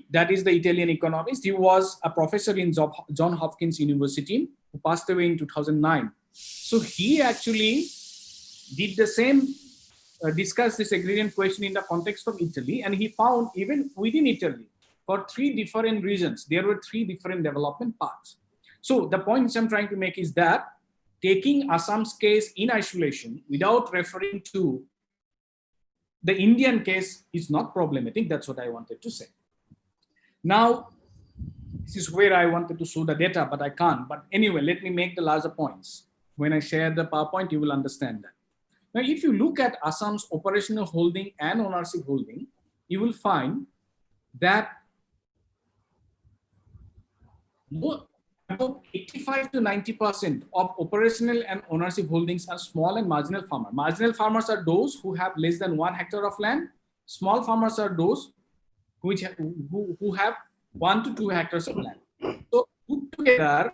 that is the Italian economist. He was a professor in Johns Hopkins University, who passed away in 2009. So he actually did the same, discussed this agrarian question in the context of Italy, and he found even within Italy, for three different reasons, there were three different development paths. So the point which I'm trying to make is that taking Assam's case in isolation without referring to the Indian case is not problematic. That's what I wanted to say. Now, this is where I wanted to show the data, but I can't. But anyway, let me make the larger points. When I share the PowerPoint, you will understand that. Now, if you look at Assam's operational holding and ownership holding, you will find that about 85 to 90% of operational and ownership holdings are small and marginal farmers. Marginal farmers are those who have less than 1 hectare of land. Small farmers are those who have 1 to 2 hectares of land. So put together,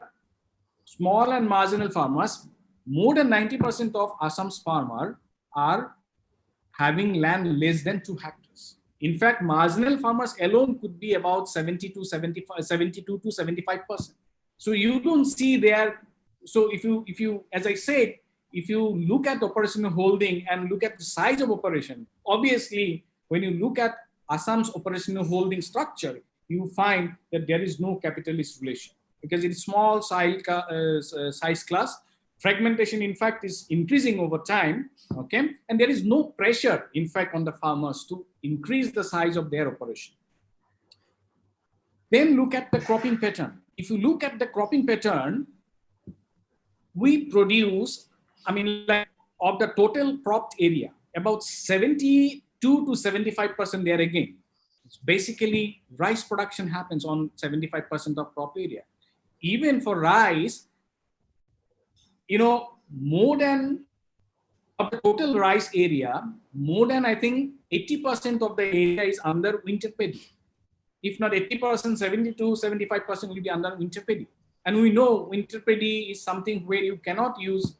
small and marginal farmers, more than 90% of Assam's farmers are having land less than 2 hectares. In fact, marginal farmers alone could be about 72 to 75%. So you don't see there. So if you, as I said, if you look at operational holding and look at the size of operation, obviously, when you look at Assam's operational holding structure, you find that there is no capitalist relation because it is small size class. Fragmentation, in fact, is increasing over time, okay? And there is no pressure, in fact, on the farmers to increase the size of their operation. Then look at the cropping pattern. If you look at the cropping pattern, we produce, like of the total cropped area, about 72 to 75% there again. Basically, rice production happens on 75% of crop area. Even for rice, more than of the total rice area, more than I think 80% of the area is under winter paddy. If not 80%, 70 to 75% will be under winter paddy. And we know winter paddy is something where you cannot use,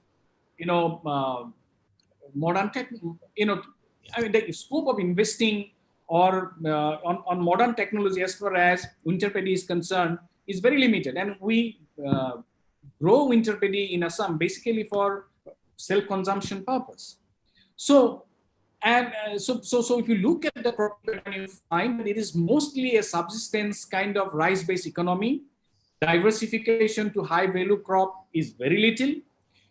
modern tech, the scope of investing or on modern technology as far as winter paddy is concerned is very limited. And we grow winter paddy in Assam basically for self-consumption purpose. So if you look at the crop pattern, you find that it is mostly a subsistence kind of rice-based economy. Diversification to high-value crop is very little.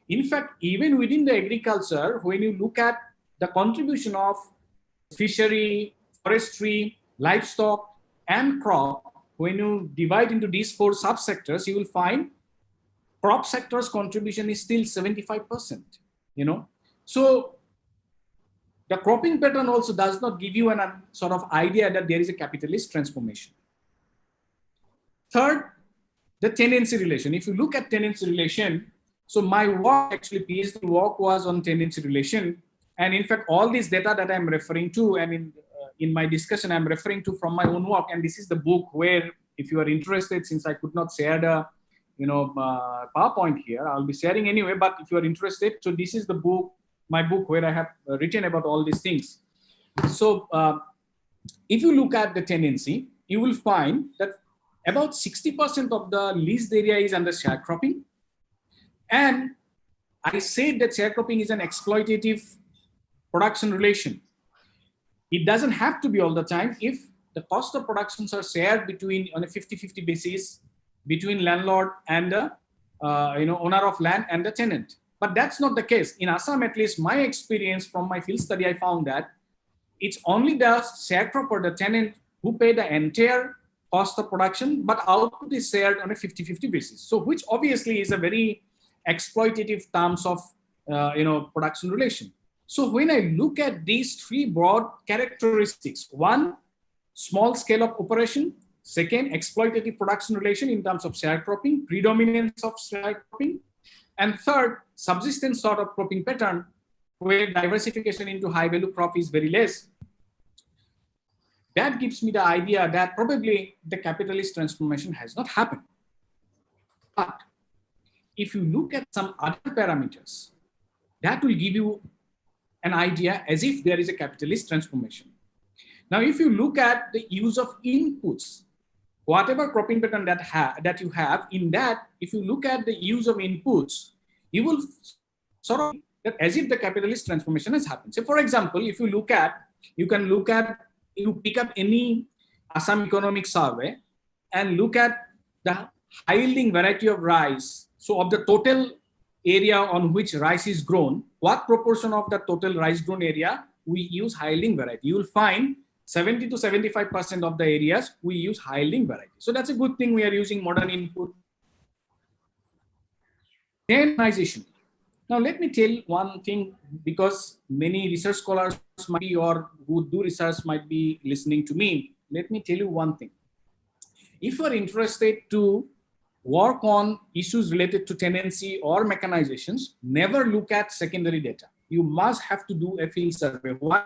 In fact, even within the agriculture, when you look at the contribution of fishery, forestry, livestock, and crop, when you divide into these 4 subsectors, you will find crop sector's contribution is still 75%, So the cropping pattern also does not give you an sort of idea that there is a capitalist transformation. Third, the tenancy relation. If you look at tenancy relation, so my work, actually PhD work was on tenancy relation. And in fact, all this data that I'm referring to, and in my discussion, I'm referring to from my own work. And this is the book where, if you are interested, since I could not share the PowerPoint here, I'll be sharing anyway, but if you are interested, so this is the book, my book, where I have written about all these things. So if you look at the tenancy, you will find that about 60% of the leased area is under sharecropping. And I said that sharecropping is an exploitative production relation. It doesn't have to be all the time if the cost of productions are shared on a 50-50 basis between landlord and the owner of land and the tenant. But that's not the case. In Assam, at least my experience from my field study, I found that it's only the sharecropper, the tenant, who pay the entire cost of production, but output is shared on a 50-50 basis. So which obviously is a very exploitative terms of production relation. So when I look at these 3 broad characteristics, 1, small scale of operation, 2nd, exploitative production relation in terms of sharecropping, predominance of sharecropping, and 3rd, subsistence sort of cropping pattern where diversification into high value crop is very less. That gives me the idea that probably the capitalist transformation has not happened. But if you look at some other parameters, that will give you an idea as if there is a capitalist transformation. Now, if you look at the use of inputs, whatever cropping pattern that you have, in that, if you look at the use of inputs, you will sort of that as if the capitalist transformation has happened. So, for example, if you look at, you pick up any Assam economic survey and look at the high yielding variety of rice, so of the total area on which rice is grown, what proportion of the total rice grown area we use high yielding variety? You will find 70 to 75% of the areas we use high yielding variety. So that's a good thing we are using modern input. Then mechanization. Now let me tell one thing, because many research scholars might be, or who do research might be listening to me. Let me tell you one thing. If you are interested to work on issues related to tenancy or mechanizations, never look at secondary data. You must have to do a field survey. Why?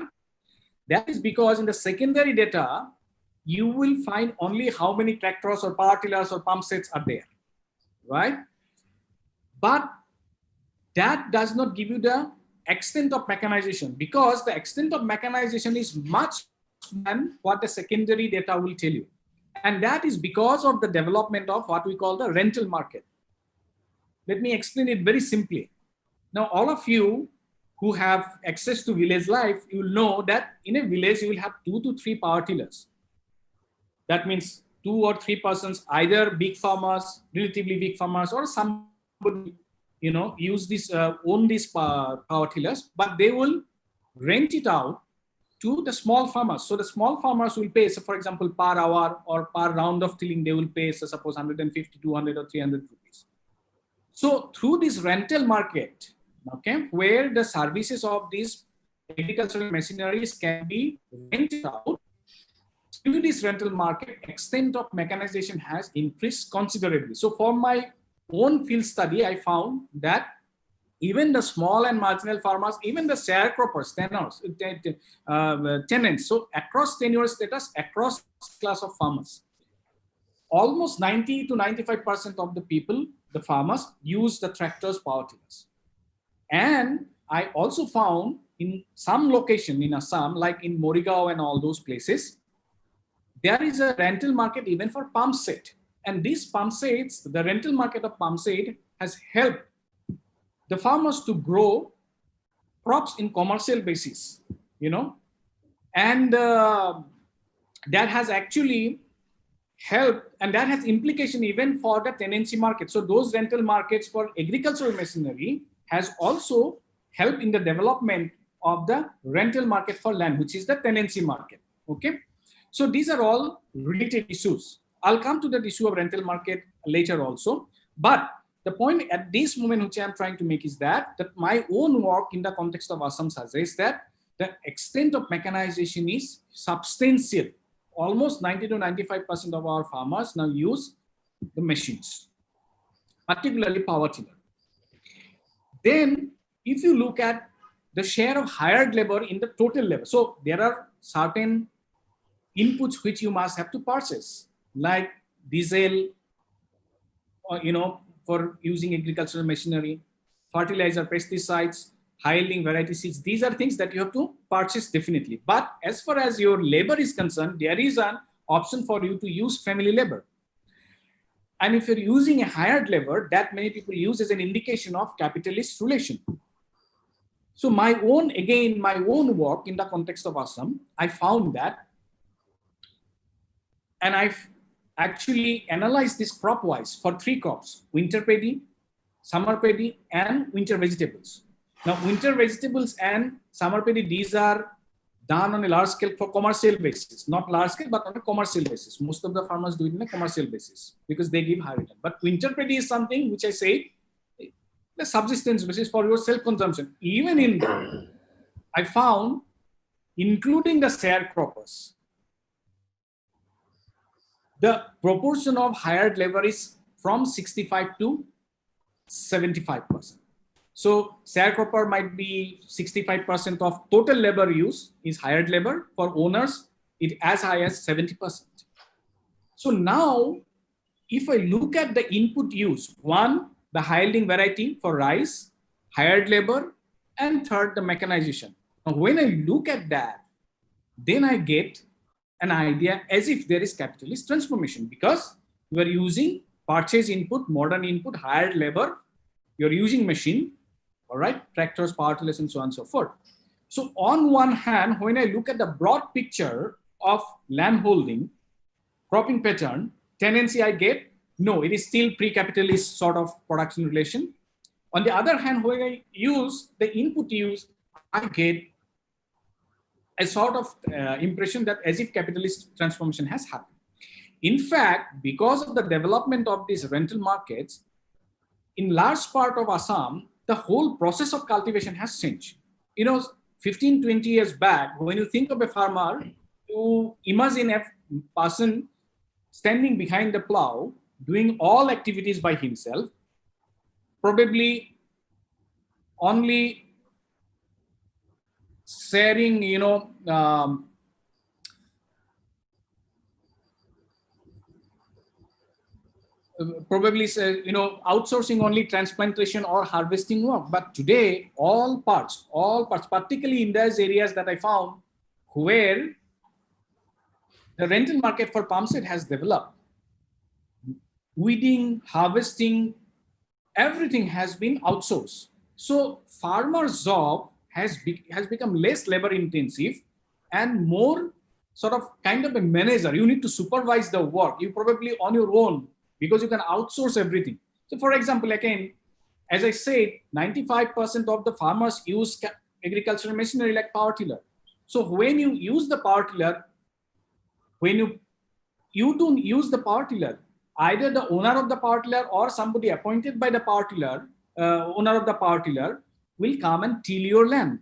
That is because in the secondary data, you will find only how many tractors or power tillers or pump sets are there, right? But that does not give you the extent of mechanization, because the extent of mechanization is much than what the secondary data will tell you. And that is because of the development of what we call the rental market. Let me explain it very simply. Now, all of you who have access to village life, you will know that in a village, you will have 2 to 3 power tillers. That means 2 or 3 persons, either big farmers, relatively big farmers, or somebody, use this, own these power tillers, but they will rent it out to the small farmers. So the small farmers will pay, so for example, per hour or per round of tilling, they will pay, so suppose 150, 200 or 300 rupees. So through this rental market, okay, where the services of these agricultural machineries can be rented out, through this rental market, extent of mechanization has increased considerably. So for my own field study, I found that even the small and marginal farmers, even the sharecroppers, tenants, so across tenure status, across class of farmers, almost 90 to 95% of the people, the farmers, use the tractors, power tillers. And I also found in some location in Assam, like in Morigao and all those places, there is a rental market even for pump set. And these pump sets, the rental market of pump set has helped the farmers to grow crops in commercial basis, and that has actually helped, and that has implication even for the tenancy market. So those rental markets for agricultural machinery has also helped in the development of the rental market for land, which is the tenancy market. Okay, so these are all related issues. I'll come to the issue of rental market later also, but the point at this moment which I'm trying to make is that my own work in the context of Assam suggests that the extent of mechanization is substantial. Almost 90 to 95% of our farmers now use the machines, particularly power tiller. Then if you look at the share of hired labor in the total labor, so there are certain inputs which you must have to purchase, like diesel, or, for using agricultural machinery, fertilizer, pesticides, high yielding variety seeds. These are things that you have to purchase definitely. But as far as your labor is concerned, there is an option for you to use family labor. And if you're using a hired labor, that many people use as an indication of capitalist relation. So my own work in the context of Assam, I found that, and I've actually analyzed this crop-wise for 3 crops: winter paddy, summer paddy, and winter vegetables. Now, winter vegetables and summer paddy, these are done on a large scale for commercial basis, not large scale, but on a commercial basis. Most of the farmers do it on a commercial basis because they give high return. But winter paddy is something which I say, the subsistence basis for your self-consumption. Even in that, I found, including the sharecroppers, the proportion of hired labor is from 65 to 75%. So sharecropper might be 65% of total labor use is hired labor. For owners, it as high as 70%. So now, if I look at the input use, 1, the high yielding variety for rice, hired labor, and 3rd, the mechanization. Now, when I look at that, then I get an idea as if there is capitalist transformation, because you are using purchase input, modern input, hired labor, you're using machine, all right, tractors, power tillers, and so on and so forth. So on one hand, when I look at the broad picture of land holding, cropping pattern, tenancy, I get No, it is still pre-capitalist sort of production relation. On the other hand, when I use the input use, I get a sort of impression that as if capitalist transformation has happened. In fact, because of the development of these rental markets, in large part of Assam, the whole process of cultivation has changed. 15, 20 years back, when you think of a farmer, you imagine a person standing behind the plow, doing all activities by himself, probably only sharing, probably outsourcing only transplantation or harvesting work. But today, all parts, particularly in those areas that I found where the rental market for palm seed has developed, weeding, harvesting, everything has been outsourced. So farmer's job has become less labor intensive and more sort of kind of a manager. You need to supervise the work. You probably on your own because you can outsource everything. So for example, again, as I said, 95% of the farmers use agricultural machinery like power tiller. So when you use the power tiller, when you don't use the power tiller, either the owner of the power tiller or somebody appointed by the power tiller, owner of the power tiller will come and till your land.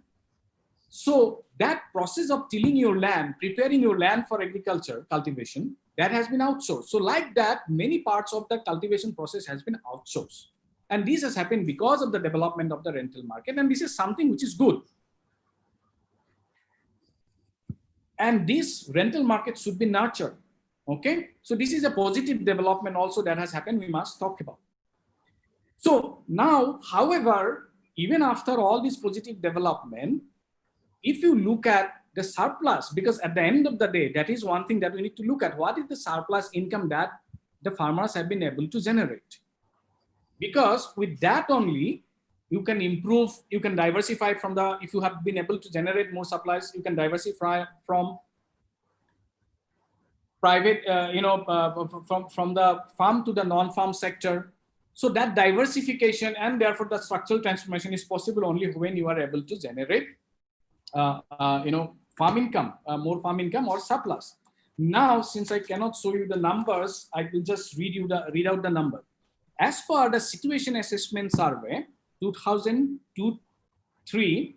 So that process of tilling your land, preparing your land for agriculture, cultivation, that has been outsourced. So like that, many parts of the cultivation process has been outsourced. And this has happened because of the development of the rental market. And this is something which is good. And this rental market should be nurtured. Okay, so this is a positive development also that has happened, we must talk about. So now, however, even after all this positive development, if you look at the surplus, because at the end of the day, that is one thing that we need to look at. What is the surplus income that the farmers have been able to generate? Because with that only, you can improve, you can diversify from the, if you have been able to generate more supplies, you can diversify from private, from the farm to the non-farm sector. So that diversification and therefore the structural transformation is possible only when you are able to generate, farm income, more farm income or surplus. Now, since I cannot show you the numbers, I will just read out the number. As per the Situation Assessment Survey, 2002-3, you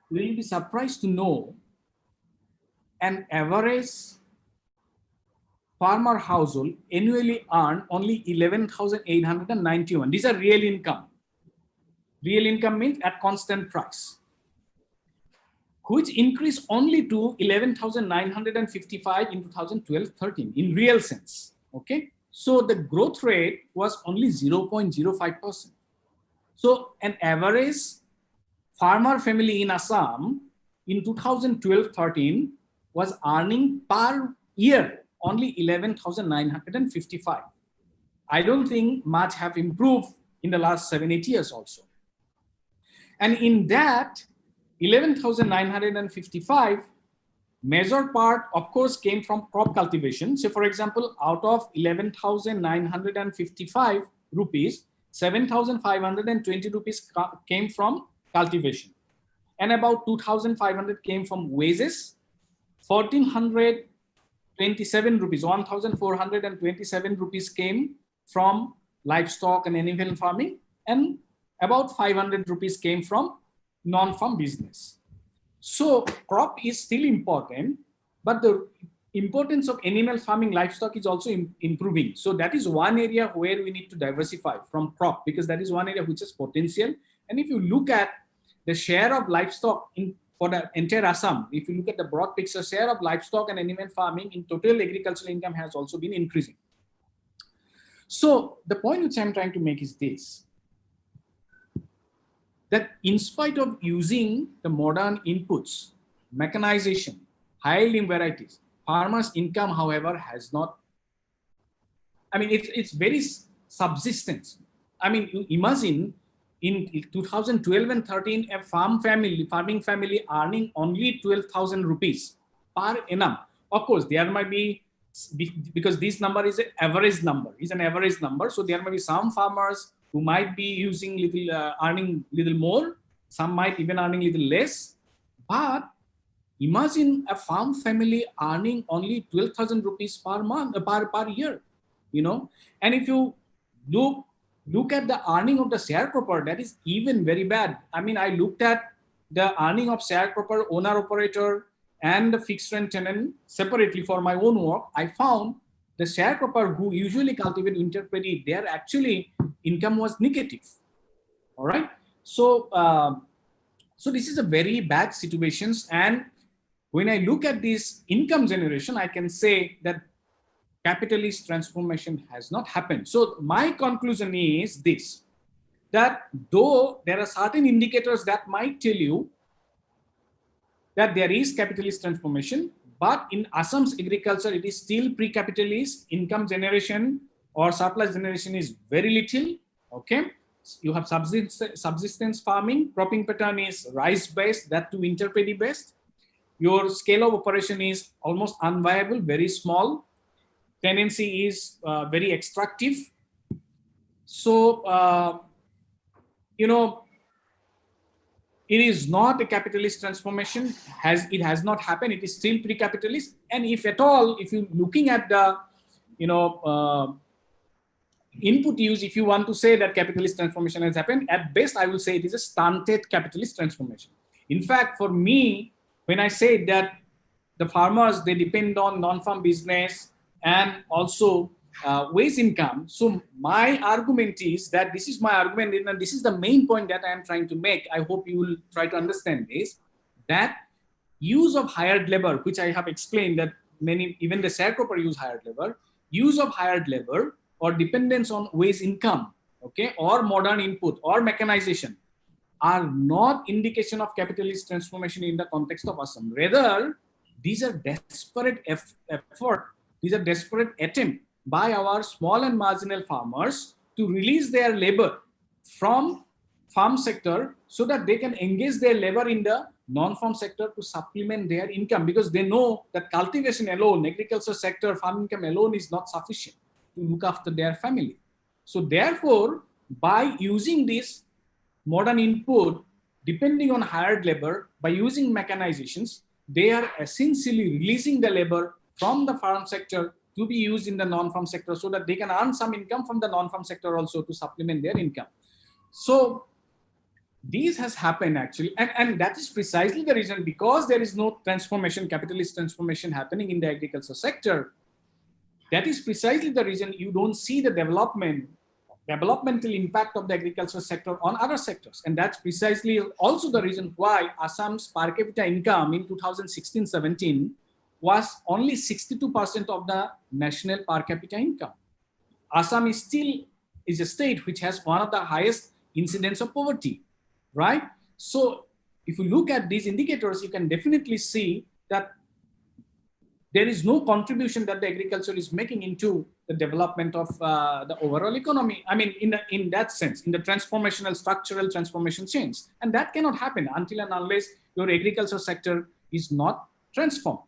will be surprised to know an average farmer household annually earn only 11,891. These are real income. Real income means at constant price, which increased only to 11,955 in 2012-13 in real sense. Okay, so the growth rate was only 0.05%. So an average farmer family in Assam in 2012-13 was earning per year only 11,955. I don't think much have improved in the last 7-8 years also. And in that 11,955, major part of course came from crop cultivation. So for example, out of 11,955 rupees, 7,520 rupees came from cultivation. And about 2,500 came from wages, 1,427 rupees, 1,427 rupees came from livestock and animal farming, and about 500 rupees came from non-farm business. So crop is still important, but the importance of animal farming, livestock is also improving. So that is one area where we need to diversify from crop, because that is one area which has potential. And if you look at the share of livestock for the entire Assam, if you look at the broad picture, share of livestock and animal farming in total agricultural income has also been increasing. So the point which I'm trying to make is this, that in spite of using the modern inputs, mechanization, high yielding varieties, farmers' income, however, has not, I mean, it's very subsistence. I mean, you imagine in 2012 and 13, a farming family earning only 12,000 rupees per annum. Of course, there might be because this number is an average number. So there may be some farmers who might be using little, earning little more. Some might even earning little less. But imagine a farm family earning only 12,000 rupees per month, per year, And if you look at the earning of the sharecropper, that is even very bad. I mean, I looked at the earning of sharecropper, owner operator, and the fixed rent tenant separately for my own work. I found the sharecropper who usually cultivate winter paddy, their actually income was negative. All right. So, so this is a very bad situations. And when I look at this income generation, I can say that capitalist transformation has not happened. So my conclusion is this, that though there are certain indicators that might tell you that there is capitalist transformation, but in Assam's agriculture, it is still pre-capitalist. Income generation or surplus generation is very little, okay? You have subsistence farming, cropping pattern is rice-based, that too winter paddy based. Your scale of operation is almost unviable, very small. Tenancy is very extractive. So, it is not a capitalist transformation. It has not happened. It is still pre-capitalist. And if at all, if you're looking at the, input use, if you want to say that capitalist transformation has happened, at best, I will say it is a stunted capitalist transformation. In fact, for me, when I say that the farmers, they depend on non-farm business and also wage income. So my argument is that this is my argument, and this is the main point that I am trying to make. I hope you will try to understand this, that use of hired labor, which I have explained that many, even the sharecropper use hired labor, use of hired labor or dependence on wage income, okay, or modern input or mechanization are not indication of capitalist transformation in the context of Assam. Rather, these are desperate effort. These are desperate attempt by our small and marginal farmers to release their labor from farm sector so that they can engage their labor in the non-farm sector to supplement their income, because they know that cultivation alone, agriculture sector, farm income alone is not sufficient to look after their family. So therefore, by using this modern input, depending on hired labor, by using mechanizations, they are essentially releasing the labor from the farm sector to be used in the non-farm sector so that they can earn some income from the non-farm sector also to supplement their income. So this has happened actually, and that is precisely the reason, because there is no transformation, capitalist transformation happening in the agriculture sector. That is precisely the reason you don't see the developmental impact of the agriculture sector on other sectors. And that's precisely also the reason why Assam's per capita income in 2016-17 was only 62% of the national per capita income. Assam is still a state which has one of the highest incidence of poverty, right? So if you look at these indicators, you can definitely see that there is no contribution that the agriculture is making into the development of the overall economy. I mean, in that sense, in the transformational, structural transformation change. And that cannot happen until and unless your agriculture sector is not transformed.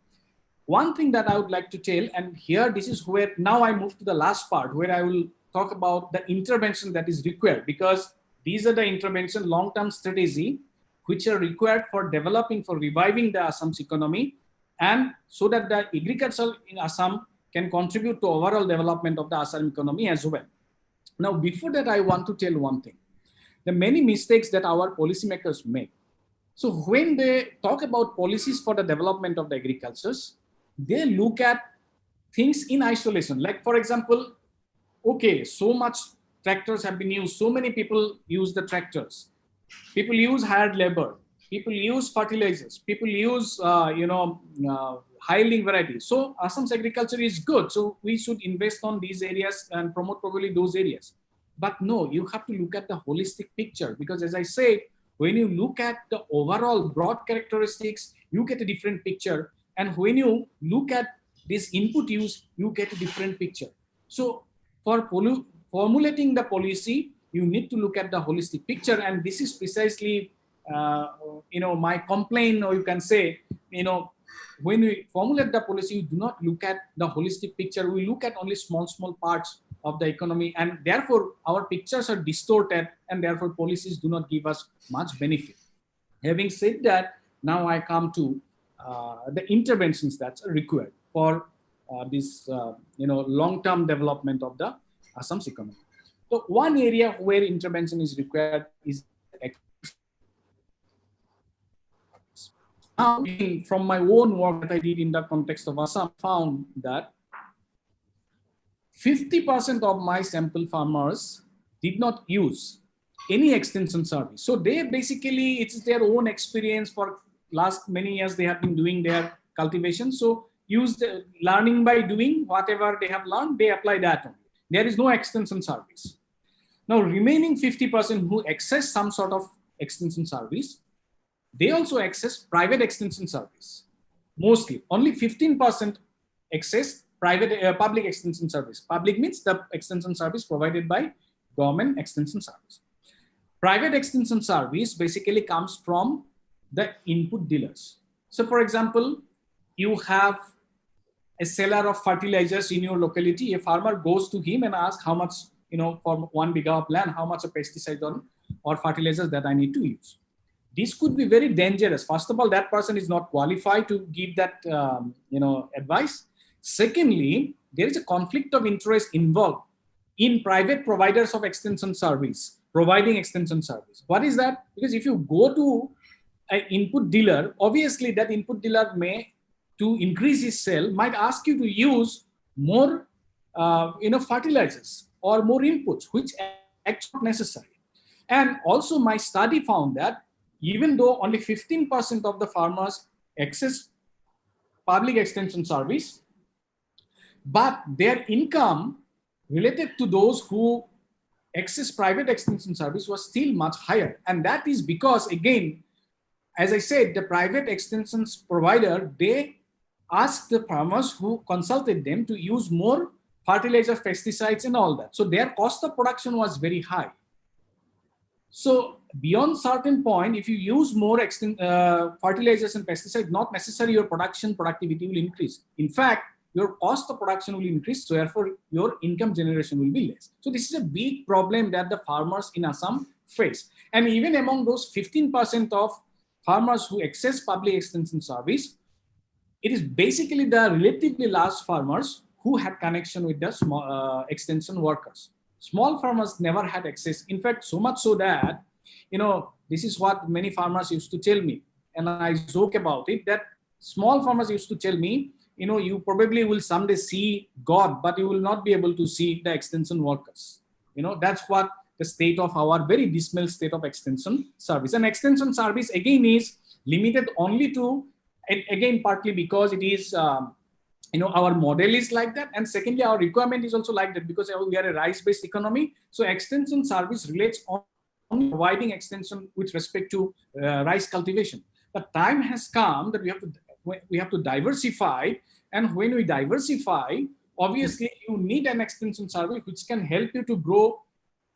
One thing that I would like to tell, and here this is where now I move to the last part where I will talk about the intervention that is required, because these are the intervention long-term strategy which are required for developing, for reviving the Assam's economy, and so that the agriculture in Assam can contribute to overall development of the Assam economy as well. Now, before that, I want to tell one thing. The many mistakes that our policymakers make. So when they talk about policies for the development of the agricultures, they look at things in isolation. Like, for example, okay, so much tractors have been used, so many people use the tractors. People use hired labor. People use fertilizers. People use, high-yielding varieties. So Assam's agriculture is good. So we should invest on these areas and promote probably those areas. But no, you have to look at the holistic picture, because as I say, when you look at the overall broad characteristics, you get a different picture. And when you look at this input use, you get a different picture. So for formulating the policy, you need to look at the holistic picture. And this is precisely, my complaint, or you can say, when we formulate the policy, we do not look at the holistic picture. We look at only small parts of the economy, and therefore our pictures are distorted, and therefore policies do not give us much benefit. Having said that, now I come to the interventions that's required for this long-term development of the Assam's economy. So one area where intervention is required is now, from my own work that I did in the context of Assam, found that 50% of my sample farmers did not use any extension service. So they basically, it's their own experience. For last many years, they have been doing their cultivation. So use the learning by doing, whatever they have learned, they apply that only. There is no extension service. Now, remaining 50% who access some sort of extension service, they also access private extension service. Mostly, only 15% access public extension service. Public means the extension service provided by government extension service. Private extension service basically comes from the input dealers. So for example, you have a seller of fertilizers in your locality. A farmer goes to him and asks how much, for 1 bighah of land, how much of pesticide or fertilizers that I need to use. This could be very dangerous. First of all, that person is not qualified to give that, advice. Secondly, there is a conflict of interest involved in private providers of extension service, providing extension service. What is that? Because if you go to an input dealer, obviously that input dealer may, to increase his sale, might ask you to use more, fertilizers or more inputs, which are actually not necessary. And also my study found that even though only 15% of the farmers access public extension service, but their income related to those who access private extension service was still much higher. And that is because, again, as I said, the private extensions provider, they asked the farmers who consulted them to use more fertilizers, pesticides, and all that. So their cost of production was very high. So beyond certain point, if you use more fertilizers and pesticides, not necessarily your productivity will increase. In fact, your cost of production will increase, so therefore your income generation will be less. So this is a big problem that the farmers in Assam face. And even among those 15% of farmers who access public extension service, it is basically the relatively large farmers who had connection with the small extension workers. Small farmers never had access. In fact, so much so that, this is what many farmers used to tell me, and I joke about it, that small farmers used to tell me, you probably will someday see God, but you will not be able to see the extension workers. That's what the state of our very dismal state of extension service. And extension service, again, is limited only to, again, partly because it is, our model is like that. And secondly, our requirement is also like that because we are a rice-based economy. So extension service relates on providing extension with respect to rice cultivation. The time has come that we have to diversify. And when we diversify, obviously you need an extension service which can help you to grow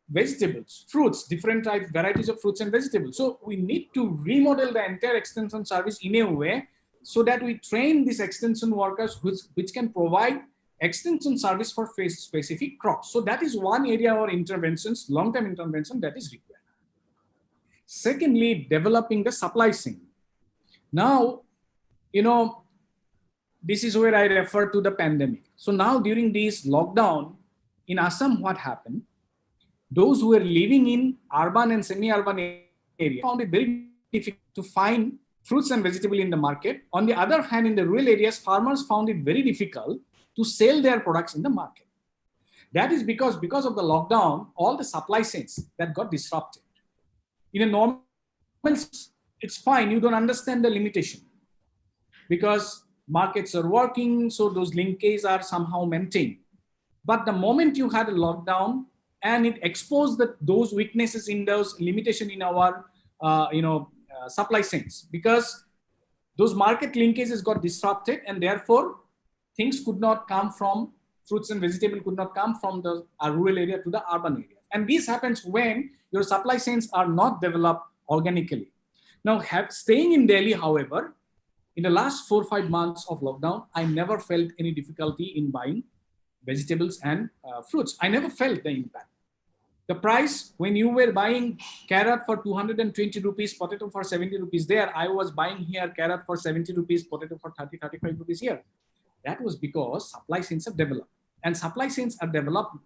vegetables, fruits, different varieties of fruits and vegetables. So we need to remodel the entire extension service in a way so that we train these extension workers which can provide extension service for specific crops. So that is one area of interventions, long-term intervention that is required. Secondly, developing the supply chain. Now, this is where I refer to the pandemic. So now during this lockdown in Assam, what happened? Those who were living in urban and semi-urban areas found it very difficult to find fruits and vegetables in the market. On the other hand, in the rural areas, farmers found it very difficult to sell their products in the market. That is because of the lockdown, all the supply chains that got disrupted. In a normal, it's fine, you don't understand the limitation because markets are working, so those linkages are somehow maintained. But the moment you had a lockdown and it exposed those weaknesses in those limitation in our supply chains, because those market linkages got disrupted and therefore things could not come from fruits and vegetables could not come from the rural area to the urban area. And this happens when your supply chains are not developed organically. Now, staying in Delhi, however, In the last 4 or 5 months of lockdown, I never felt any difficulty in buying vegetables and fruits. I never felt the impact. The price, when you were buying carrot for 220 rupees, potato for 70 rupees there, I was buying here carrot for 70 rupees, potato for 30, 35 rupees here. That was because supply chains are developed. And supply chains are developed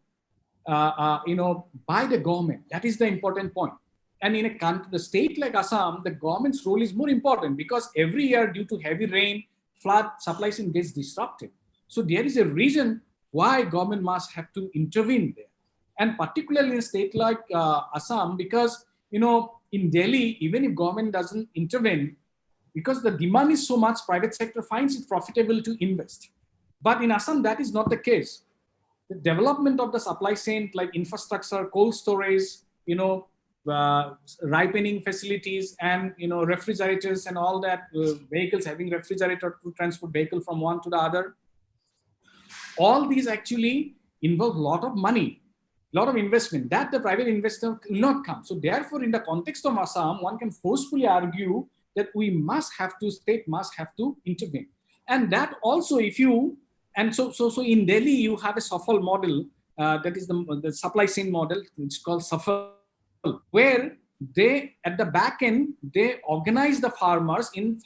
by the government. That is the important point. And in a country, the state like Assam, the government's role is more important because every year due to heavy rain, flood, supply chain gets disrupted. So there is a reason why government must have to intervene there. And particularly in a state like Assam, because, in Delhi, even if government doesn't intervene, because the demand is so much, private sector finds it profitable to invest. But in Assam, that is not the case. The development of the supply chain, like infrastructure, cold storage, ripening facilities, and refrigerators and all that, vehicles having refrigerator to transport vehicle from one to the other. All these actually involve a lot of money, a lot of investment that the private investor will not come. So therefore, in the context of Assam, one can forcefully argue that state must have to intervene. And that also, so in Delhi, you have a SAFAL model, that is the supply chain model, it's called SAFAL, where they, at the back end, they organize the farmers in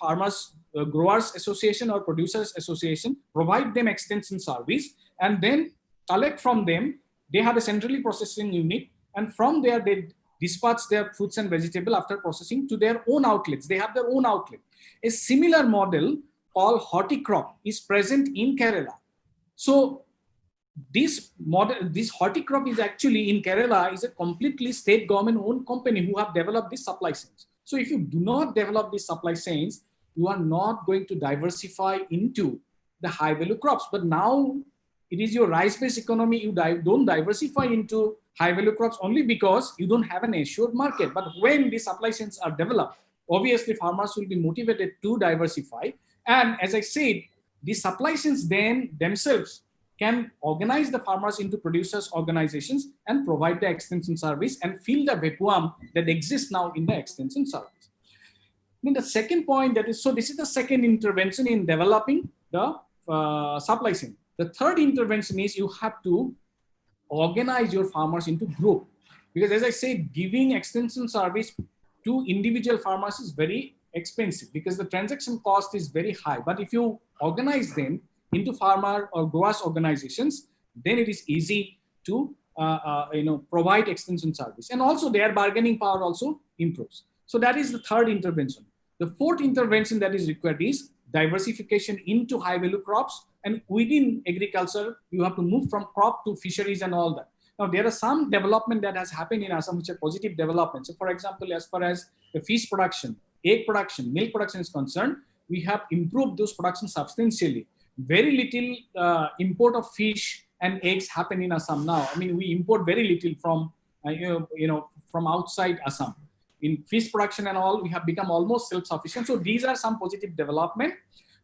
growers association or producers association, provide them extension service, and then collect from them. They have a centrally processing unit, and from there they dispatch their fruits and vegetables after processing to their own outlets. They have their own outlet. A similar model called horticrop is present in Kerala. So this horticrop is actually in Kerala is a completely state government owned company who have developed this supply chains. So if you do not develop these supply chains, you are not going to diversify into the high value crops. But now it is your rice-based economy. You don't diversify into high value crops only because you don't have an assured market. But when the supply chains are developed, obviously farmers will be motivated to diversify. And as I said, the supply chains then themselves can organize the farmers into producers organizations and provide the extension service and fill the vacuum that exists now in the extension service. The second point this is the second intervention in developing the supply chain. The third intervention is you have to organize your farmers into group, because as I said, giving extension service to individual farmers is very expensive because the transaction cost is very high. But if you organize them into farmer or growers organizations, then it is easy to provide extension service, and also their bargaining power also improves. So that is the third intervention. The fourth intervention that is required is diversification into high value crops, and within agriculture you have to move from crop to fisheries and all that. Now there are some development that has happened in Assam which are positive developments. So for example, as far as the fish production, egg production, milk production is concerned, we have improved those production substantially. Very little import of fish and eggs happen in Assam now. I mean, we import very little from from outside Assam. In fish production and all, we have become almost self-sufficient. So these are some positive development.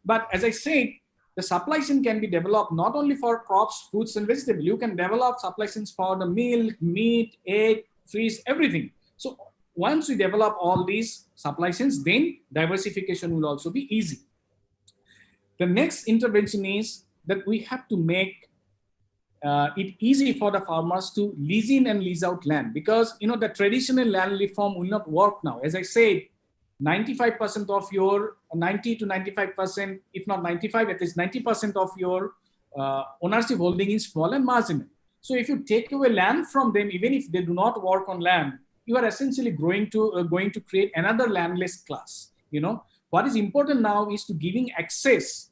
But as I said, the supply chain can be developed not only for crops, fruits, and vegetables. You can develop supply chains for the milk, meat, egg, fish, everything. So once we develop all these supply chains, then diversification will also be easy. The next intervention is that we have to make it easy for the farmers to lease in and lease out land, because the traditional land reform will not work now. As I said, 95% of your 90 to 95%, if not 95, at least 90% of your ownership holding is small and marginal. So if you take away land from them, even if they do not work on land, you are essentially going to create another landless class. What is important now is to giving access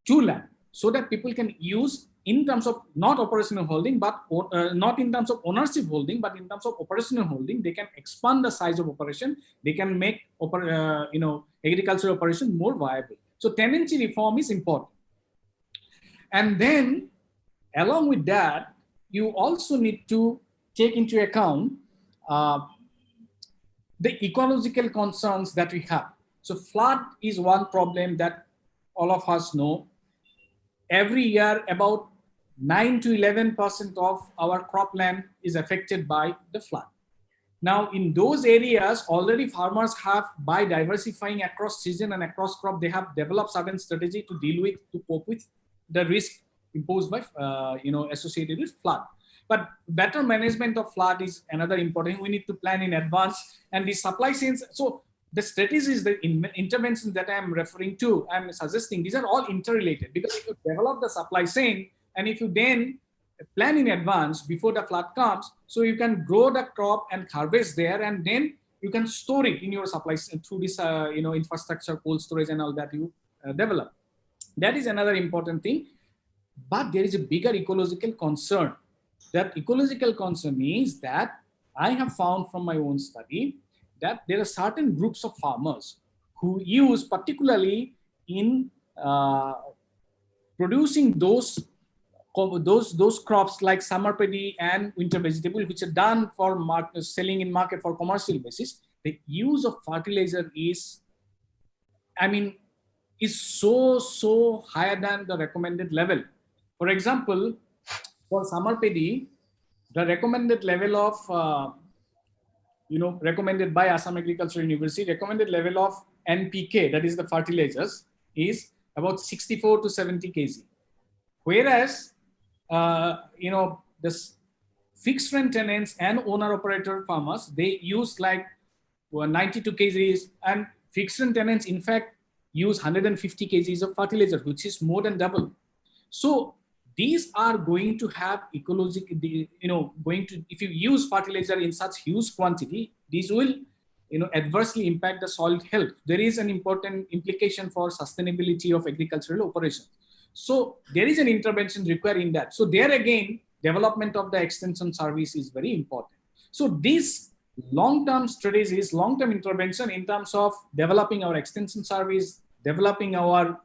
to land so that people can use in terms of not operational holding, but not in terms of ownership holding, but in terms of operational holding. They can expand the size of operation. They can make agricultural operation more viable. So tenancy reform is important. And then along with that, you also need to take into account the ecological concerns that we have. So flood is one problem that all of us know. Every year, about 9 to 11% of our cropland is affected by the flood. Now, in those areas, already farmers have, by diversifying across season and across crop, they have developed certain strategy to deal with, to cope with the risk imposed by, associated with flood. But better management of flood is another important. We need to plan in advance, and the supply chains. So the strategies, the interventions that I am referring to, I'm suggesting, these are all interrelated, because if you develop the supply chain and if you then plan in advance before the flood comes, so you can grow the crop and harvest there, and then you can store it in your supply through this infrastructure, cold storage and all that you develop. That is another important thing. But there is a bigger ecological concern. That ecological concern is that I have found from my own study that there are certain groups of farmers who use, particularly in producing those crops like summer paddy and winter vegetable, which are done for selling in market for commercial basis. The use of fertilizer is so higher than the recommended level. For example, for summer paddy, the recommended level of recommended by Assam Agricultural University, recommended level of NPK, that is the fertilizers, is about 64 to 70 kg. Whereas, this fixed rent tenants and owner operator farmers, they use like 92 kgs, and fixed rent tenants, in fact, use 150 kgs of fertilizer, which is more than double. So these are going to have ecological, if you use fertilizer in such huge quantity, these will, adversely impact the soil health. There is an important implication for sustainability of agricultural operations. So there is an intervention required in that. So there again, development of the extension service is very important. So these long-term strategies, long-term intervention in terms of developing our extension service, developing our,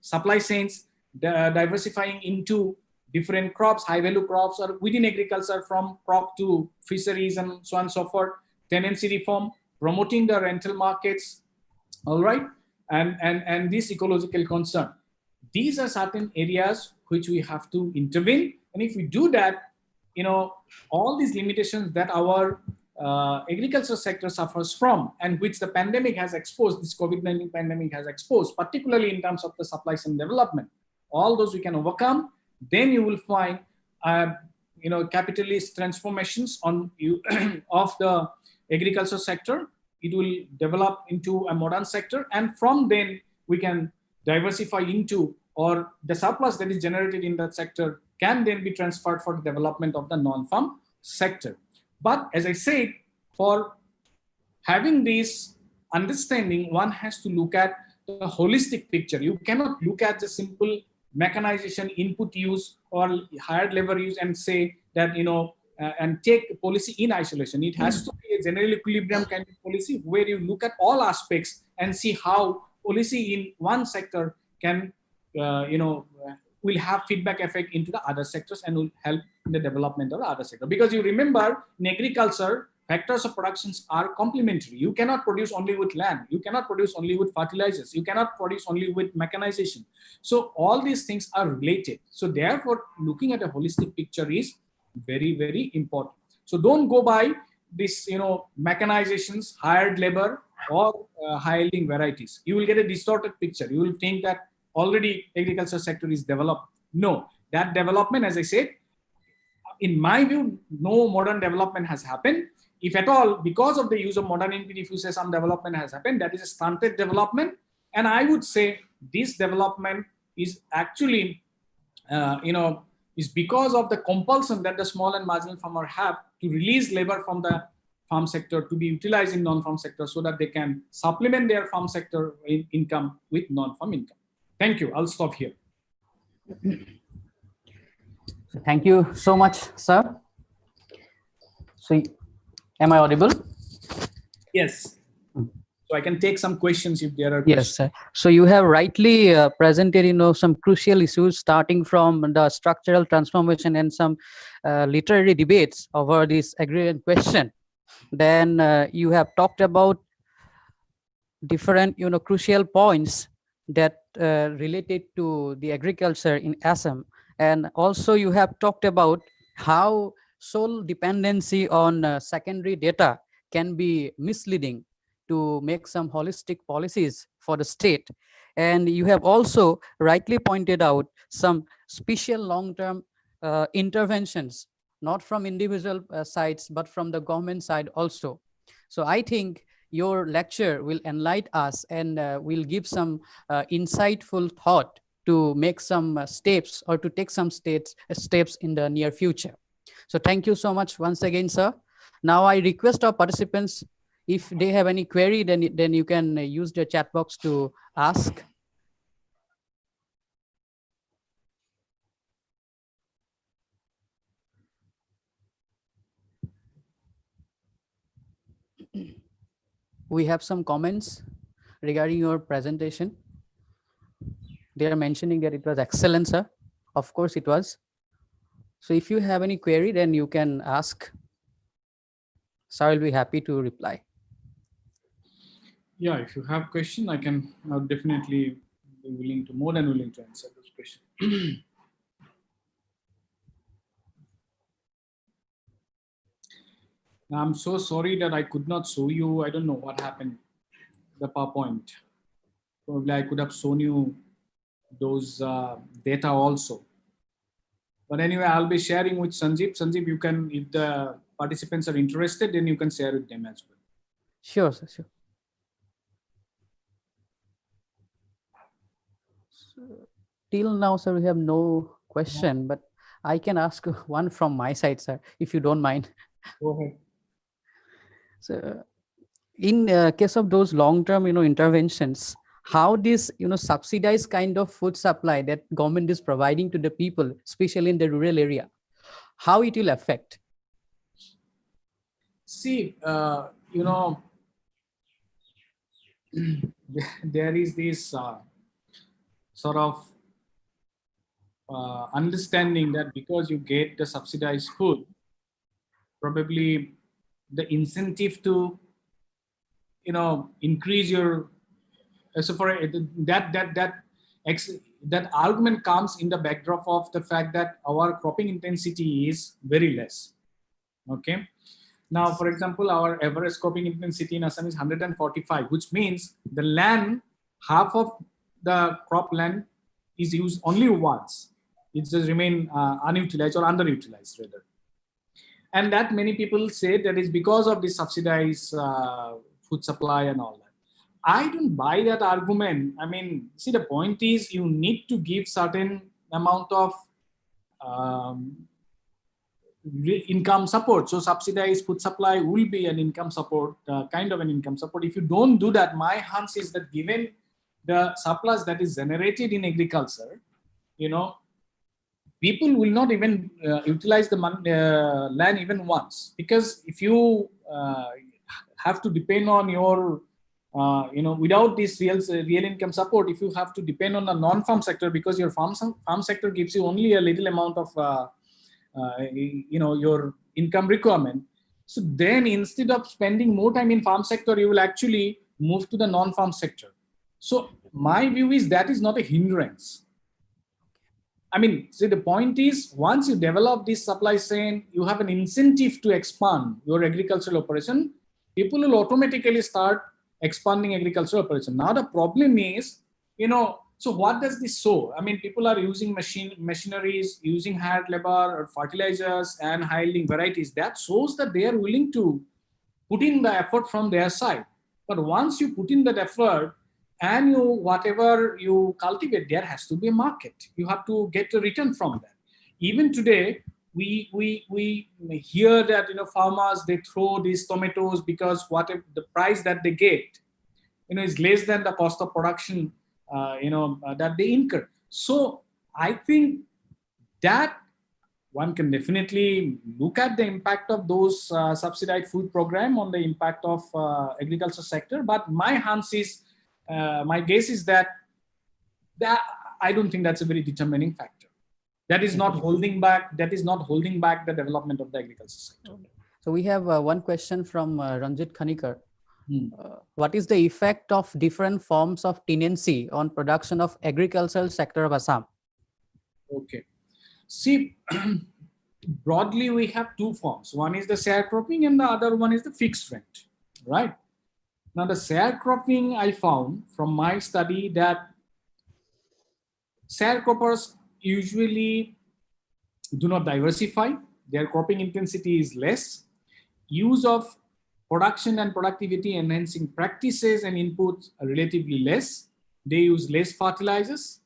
supply chains, diversifying into different crops, high value crops, or within agriculture from crop to fisheries and so on and so forth, tenancy reform, promoting the rental markets, all right, and this ecological concern. These are certain areas which we have to intervene. And if we do that, all these limitations that our agriculture sector suffers from, and which the pandemic has exposed, this COVID-19 pandemic has exposed, particularly in terms of the supply chain development, all those we can overcome. Then you will find, capitalist transformations on of the agriculture sector. It will develop into a modern sector, and from then we can diversify into, or the surplus that is generated in that sector can then be transferred for the development of the non-farm sector. But as I said, for having this understanding, one has to look at the holistic picture. You cannot look at the simple mechanization, input use, or hired labor use and say that, and take policy in isolation. It has to be a general equilibrium kind of policy where you look at all aspects and see how policy in one sector can, will have feedback effect into the other sectors and will help in the development of the other sector. Because you remember, in agriculture, factors of productions are complementary. You cannot produce only with land. You cannot produce only with fertilizers. You cannot produce only with mechanization. So all these things are related. So therefore, looking at a holistic picture is very, very important. So don't go by this, mechanizations, hired labor, or high-yielding varieties. You will get a distorted picture. You will think that already agriculture sector is developed. No, that development, as I said, in my view, no modern development has happened. If at all, because of the use of modern input, if you say some development has happened, that is a stunted development. And I would say this development is actually, is because of the compulsion that the small and marginal farmer have to release labor from the farm sector to be utilized in non-farm sector so that they can supplement their farm sector income with non-farm income. Thank you. I'll stop here. Thank you so much, sir. So, am I audible? Yes. So I can take some questions if there are questions. Yes, sir. So you have rightly presented, some crucial issues starting from the structural transformation and some literary debates over this agrarian question. Then you have talked about different, crucial points that related to the agriculture in Assam. And also you have talked about how sole dependency on secondary data can be misleading to make some holistic policies for the state. And you have also rightly pointed out some special long-term interventions, not from individual sides, but from the government side also. So I think your lecture will enlighten us and will give some insightful thought to make some steps or to take some steps in the near future. So thank you so much once again, sir. Now I request our participants, if they have any query, then you can use the chat box to ask. We have some comments regarding your presentation. They are mentioning that it was excellent, sir. Of course it was. So if you have any query, then you can ask. Sir will be happy to reply. Yeah, if you have question, I'll definitely be more than willing to answer those questions. I'm so sorry that I could not show you. I don't know what happened. The PowerPoint. Probably I could have shown you those data also. But anyway, I'll be sharing with Sanjeev. Sanjeev, you can, if the participants are interested, then you can share with them as well. Sure, sir, sure. So, till now, sir, we have no question, but I can ask one from my side, sir, if you don't mind. Go ahead. So, in case of those long-term, interventions, how this, subsidized kind of food supply that government is providing to the people, especially in the rural area, how it will affect? See, there is this sort of understanding that because you get the subsidized food, probably the incentive to, increase your, so for that argument comes in the backdrop of the fact that our cropping intensity is very less. Okay. Now, for example, our average cropping intensity in Assam is 145, which means the land, half of the crop land is used only once. It just remain unutilized or underutilized rather. And that many people say that is because of the subsidized food supply and all that. I don't buy that argument. I mean, see, the point is you need to give certain amount of income support. So subsidized food supply will be an income support, kind of an income support. If you don't do that, my hunch is that given the surplus that is generated in agriculture, people will not even utilize the land even once, because if you have to depend on your without this real income support, if you have to depend on the non-farm sector, because your farm sector gives you only a little amount of your income requirement. So then instead of spending more time in farm sector, you will actually move to the non-farm sector. So my view is that is not a hindrance. I mean, see, the point is once you develop this supply chain, you have an incentive to expand your agricultural operation. People will automatically start expanding agricultural operation. Now the problem is, so what does this show? I mean, people are using machineries, using hired labor or fertilizers and high-yielding varieties. That shows that they are willing to put in the effort from their side. But once you put in that effort and whatever you cultivate, there has to be a market. You have to get a return from that. Even today, we hear that farmers, they throw these tomatoes because whatever the price that they get, is less than the cost of production that they incur. So I think that one can definitely look at the impact of those subsidized food program on the impact of agriculture sector. But my hunch is, my guess is that I don't think that's a very determining factor. That is not holding back. That is not holding back the development of the agriculture sector. So we have one question from Ranjit Khanikar. What is the effect of different forms of tenancy on production of agricultural sector of Assam? Okay. See, broadly we have two forms. One is the sharecropping and the other one is the fixed rent, right? Now the sharecropping, I found from my study that sharecroppers usually do not diversify. Their cropping intensity is less. Use of production and productivity enhancing practices and inputs are relatively less. They use less fertilizers.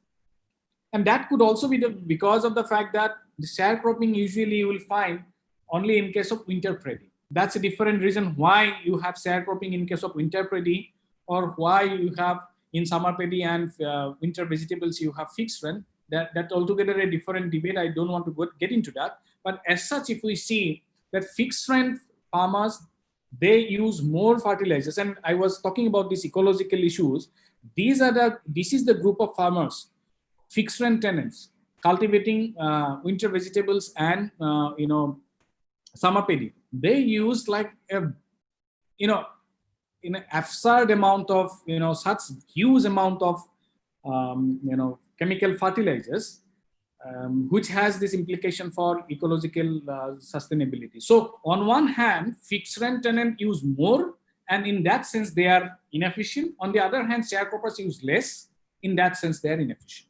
And that could also be because of the fact that the sharecropping usually you will find only in case of winter paddy. That's a different reason why you have sharecropping in case of winter paddy, or why you have in summer paddy and winter vegetables you have fixed rent. That altogether a different debate. I don't want to get into that. But as such, if we see that fixed rent farmers, they use more fertilizers, and I was talking about these ecological issues. This is the group of farmers, fixed rent tenants, cultivating winter vegetables and summer paddy. They use like a in an absurd amount of such huge amount of chemical fertilizers, which has this implication for ecological sustainability. So on one hand, fixed rent tenant use more, and in that sense they are inefficient. On the other hand, sharecroppers use less. In that sense, they are inefficient.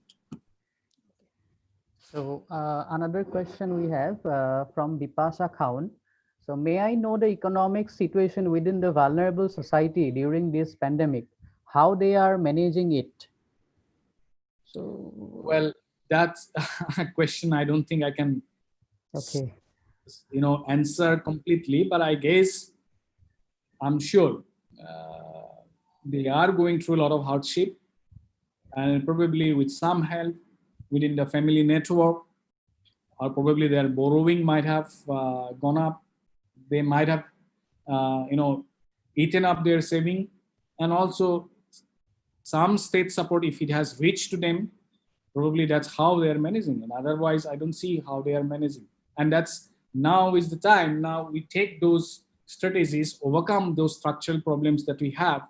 So another question we have from Bipasha Khaun. So may I know the economic situation within the vulnerable society during this pandemic, how they are managing it? So Well, that's a question I don't think I can okay. Answer completely, but I guess I'm sure they are going through a lot of hardship, and probably with some help within the family network, or probably their borrowing might have gone up. They might have eaten up their saving, and also some state support if it has reached to them. Probably that's how they are managing it. Otherwise, I don't see how they are managing. And that's now is the time. Now we take those strategies, overcome those structural problems that we have,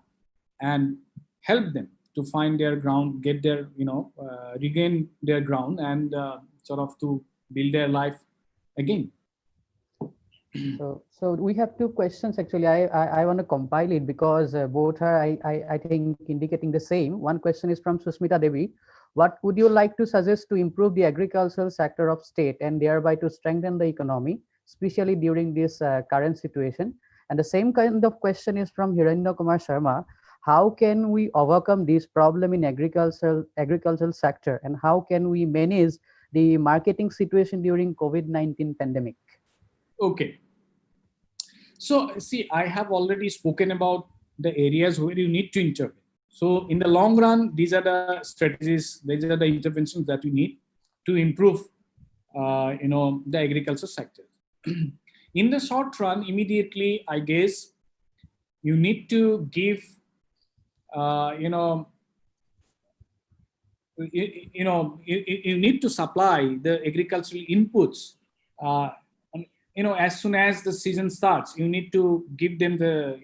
and help them to find their ground, get their, regain their ground, and sort of to build their life again. So we have two questions actually. I want to compile it because both are I think indicating the same. One question is from Susmita Devi. What would you like to suggest to improve the agricultural sector of state and thereby to strengthen the economy, especially during this current situation? And the same kind of question is from Hiranya Kumar Sharma. How can we overcome this problem in agricultural sector, and how can we manage the marketing situation during COVID-19 pandemic? Okay. So see, I have already spoken about the areas where you need to intervene. So in the long run, these are the strategies, these are the interventions that we need to improve, the agriculture sector. In the short run, immediately, I guess you need to give, you need to supply the agricultural inputs. As soon as the season starts, you need to give them the,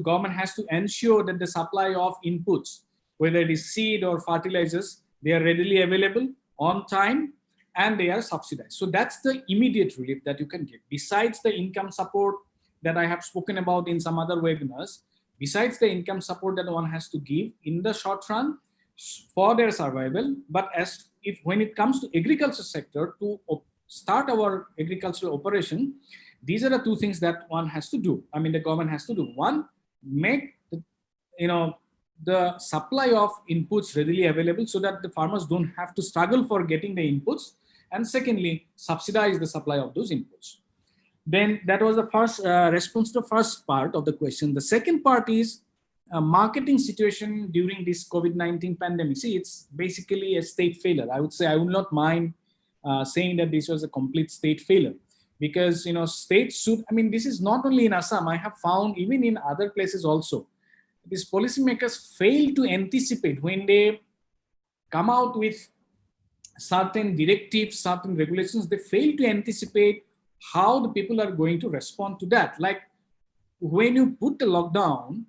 government has to ensure that the supply of inputs, whether it is seed or fertilizers, they are readily available on time and they are subsidized. So that's the immediate relief that you can give. Besides the income support that I have spoken about in some other webinars, besides the income support that one has to give in the short run for their survival, but when it comes to agriculture sector, to start our agricultural operation, these are the two things that one has to do. I mean, the government has to do. One, make the supply of inputs readily available so that the farmers don't have to struggle for getting the inputs. And secondly, subsidize the supply of those inputs. Then that was the first response to the first part of the question. The second part is marketing situation during this COVID-19 pandemic. See, it's basically a state failure. I would say I would not mind saying that this was a complete state failure, because states should, this is not only in Assam, I have found even in other places also, these policymakers fail to anticipate when they come out with certain directives, certain regulations, they fail to anticipate how the people are going to respond to that. Like when you put the lockdown,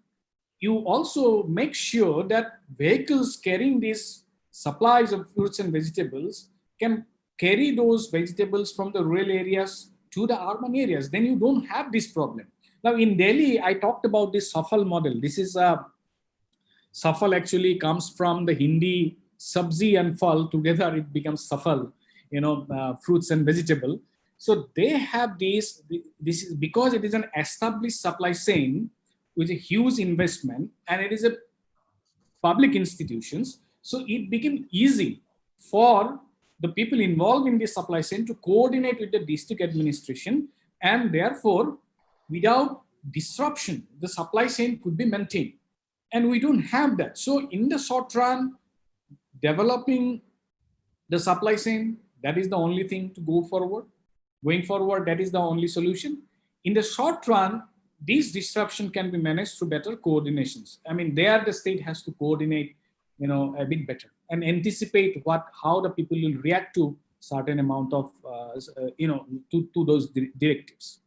you also make sure that vehicles carrying these supplies of fruits and vegetables can carry those vegetables from the rural areas to the urban areas. Then you don't have this problem. Now in Delhi, I talked about this safal model. This is a safal actually comes from the Hindi sabzi and fal, together it becomes safal, fruits and vegetable. So they have this is because it is an established supply chain with a huge investment, and it is a public institutions. So it became easy for the people involved in the supply chain to coordinate with the district administration, and therefore without disruption, the supply chain could be maintained. And we don't have that. So in the short run, developing the supply chain, that is the only thing to go forward. Going forward, that is the only solution. In the short run, this disruption can be managed through better coordinations. I mean, there the state has to coordinate, a bit better and anticipate how the people will react to certain amount of, to those directives.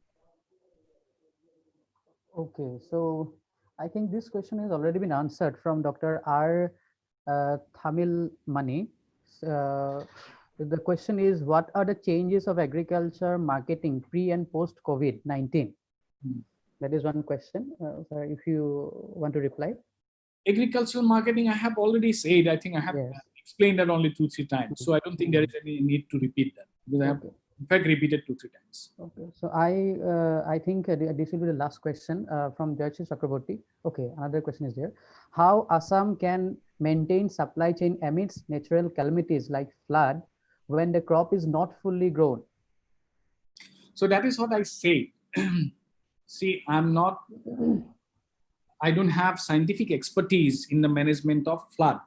Okay, so I think this question has already been answered from Dr. R. Thamil Mani. The question is, what are the changes of agriculture marketing pre and post COVID-19? That is one question. If you want to reply. Agricultural marketing, I have already said. I think I have explained that only 2-3 times. So I don't think there is any need to repeat that, because I have in fact repeated 2-3 times. Okay, so I think this will be the last question from Jayachi Chakraborty. Okay, another question is there. How Assam can maintain supply chain amidst natural calamities like flood when the crop is not fully grown? So that is what I say. See, I don't have scientific expertise in the management of flood.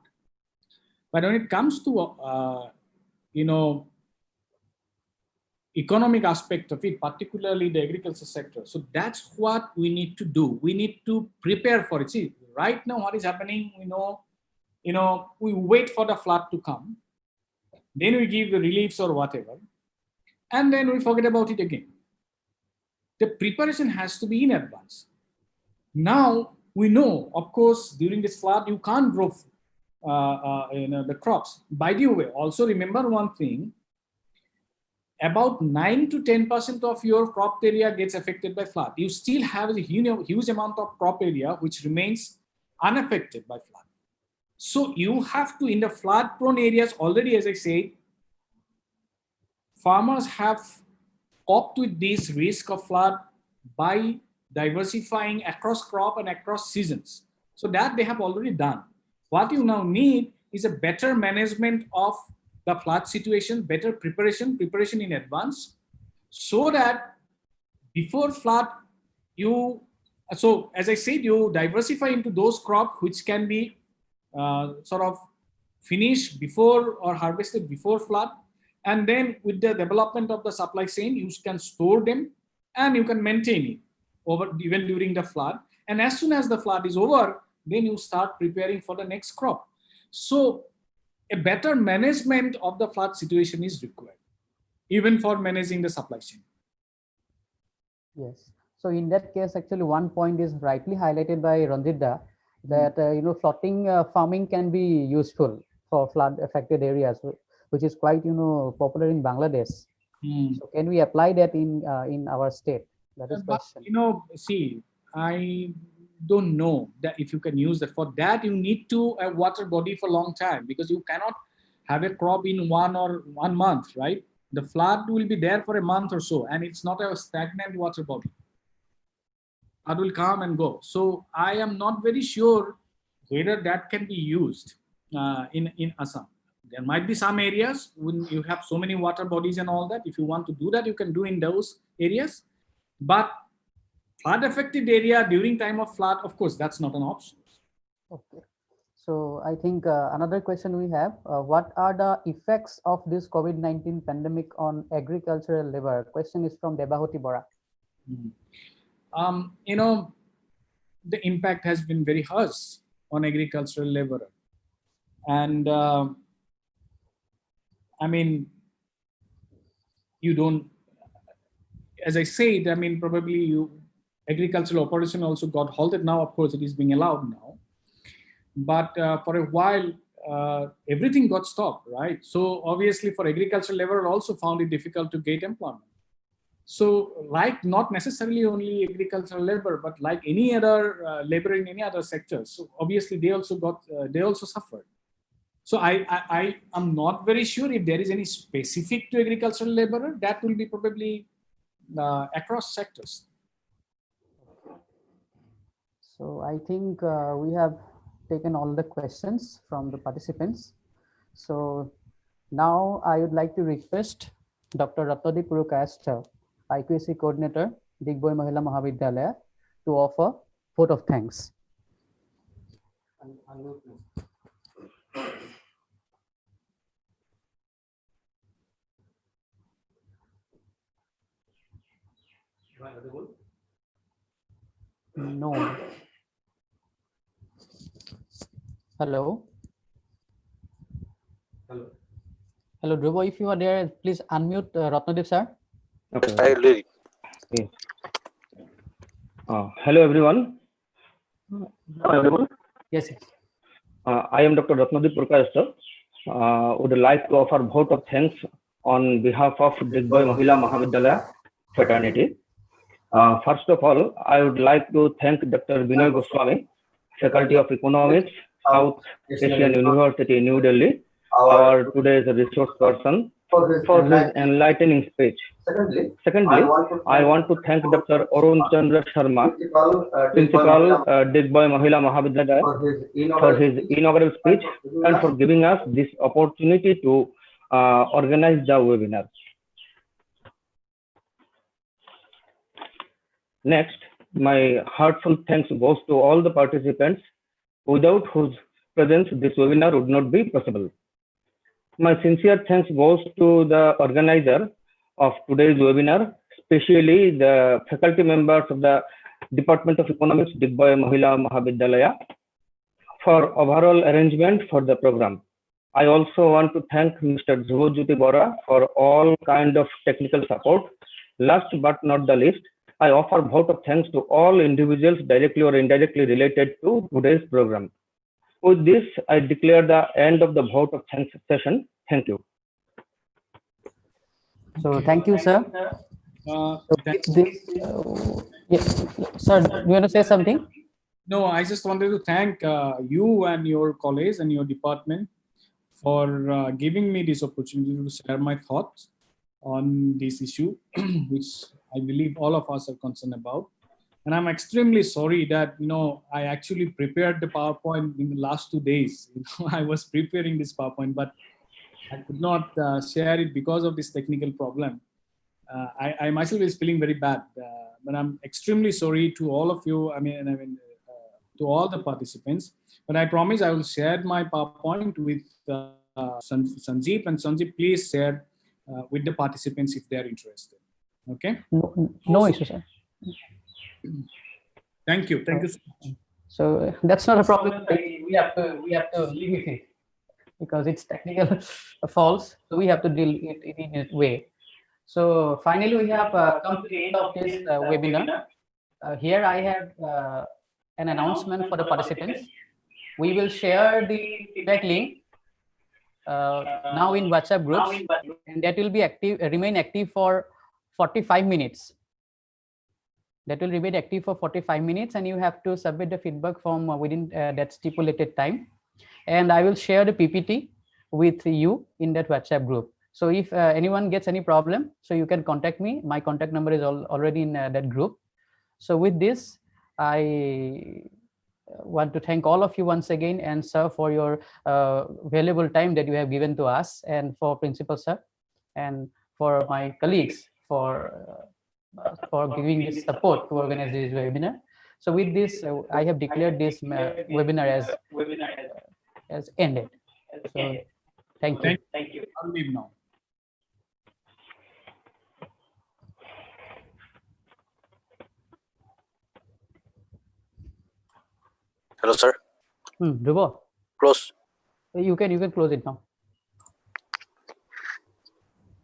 But when it comes to, economic aspect of it, particularly the agriculture sector, so that's what we need to do. We need to prepare for it. See, right now what is happening, we wait for the flood to come, then we give the reliefs or whatever, and then we forget about it again. The preparation has to be in advance. Now we know, of course, during this flood you can't grow the crops. By the way, also remember one thing: about 9 to 10% of your crop area gets affected by flood. You still have a huge amount of crop area which remains unaffected by flood. So you have to, in the flood-prone areas, already, as I said, farmers have coped with this risk of flood by diversifying across crop and across seasons. So that they have already done. What you now need is a better management of the flood situation, better preparation in advance, so that before flood, so as I said, you diversify into those crops which can be sort of finished before or harvested before flood. And then with the development of the supply chain, you can store them and you can maintain it even during the flood. And as soon as the flood is over, then you start preparing for the next crop. So a better management of the flood situation is required, even for managing the supply chain. Yes. So in that case, actually, one point is rightly highlighted by Ranjitda, that floating farming can be useful for flood-affected areas, which is quite popular in Bangladesh. So can we apply that in our state? That is question. See, I don't know that if you can use that. For that, you need to a water body for a long time, because you cannot have a crop in 1 month, right? The flood will be there for a month or so, and it's not a stagnant water body. It will come and go. So I am not very sure whether that can be used in Assam. There might be some areas when you have so many water bodies and all that. If you want to do that, you can do in those areas. But flood affected area during time of flood, of course, that's not an option. Okay. So I think another question we have, what are the effects of this COVID-19 pandemic on agricultural labor? Question is from Debahoti Bora. The impact has been very harsh on agricultural labor. And I mean, you don't, as I said, I mean, probably agricultural operation also got halted. Now, of course, it is being allowed now. But for a while, everything got stopped, right? So obviously for agricultural labor also found it difficult to get employment. So like not necessarily only agricultural labor, but like any other labor in any other sector. So obviously they also suffered. So I am not very sure if there is any specific to agricultural laborer. That will be probably across sectors. So I think we have taken all the questions from the participants. So now I would like to request Dr. Ratnadip Purukayastha, IQAC Coordinator, Digboi Mahila Mahavidyalaya, to offer vote of thanks. No. Hello. Hello. Hello, Dhruvo, if you are there, please unmute Ratnadip sir. Okay. I will read. Okay. Hello everyone. Hello everyone. Yes, yes. I am Dr. Ratnadip Purukayastha. Would like to offer vote of thanks on behalf of Digboi Mahila Mahavidyalaya fraternity. First of all, I would like to thank Dr. Binoy Goswami, Faculty of Economics, South Asian University, New Delhi, our today's resource person, for his enlightening speech. Secondly, I want to thank Dr. Arun Chandra Sharma, Principal Digboi Mahila Mahavidyalaya, for his inaugural speech and for giving us this opportunity to organize the webinar. Next, my heartfelt thanks goes to all the participants, without whose presence this webinar would not be possible. My sincere thanks goes to the organizer of today's webinar, especially the faculty members of the Department of Economics, Digboi Mahila Mahavidyalaya, for overall arrangement for the program. I also want to thank Mr. Dhruvo Jyoti Bora for all kind of technical support. Last but not the least, I offer vote of thanks to all individuals directly or indirectly related to today's program. With this, I declare the end of the vote of thanks session. Thank you. So thank you, sir. Yes, sir, do you want to say something? No, I just wanted to thank you and your college and your department for giving me this opportunity to share my thoughts on this issue, which I believe all of us are concerned about. And I'm extremely sorry that, I actually prepared the PowerPoint in the last 2 days. I was preparing this PowerPoint, but I could not share it because of this technical problem. I myself is feeling very bad, but I'm extremely sorry to all of you. To all the participants. But I promise I will share my PowerPoint with Sanjeev, and Sanjeev, please share with the participants if they are interested. Okay. No issue, sir. Thank you. Thank you so much. So that's not a problem. We have to live with it because it's technical faults. So we have to deal with it in a way. So finally, we have come to the end of this webinar. Here I have an announcement for the participants. We will share the feedback link now in WhatsApp groups, and that will be active, remain active for 45 minutes. That will remain active for 45 minutes, and you have to submit the feedback form within that stipulated time. And I will share the PPT with you in that WhatsApp group. So if anyone gets any problem, so you can contact me. My contact number is already in that group. So with this, I want to thank all of you once again, and sir, for your valuable time that you have given to us, and for Principal sir, and for my colleagues for giving this support to organize this webinar. So with this, I have declared this webinar as ended. So thank you. Thank you. I'll leave now. Hello, sir. Dhruvo, Close. you can close it now.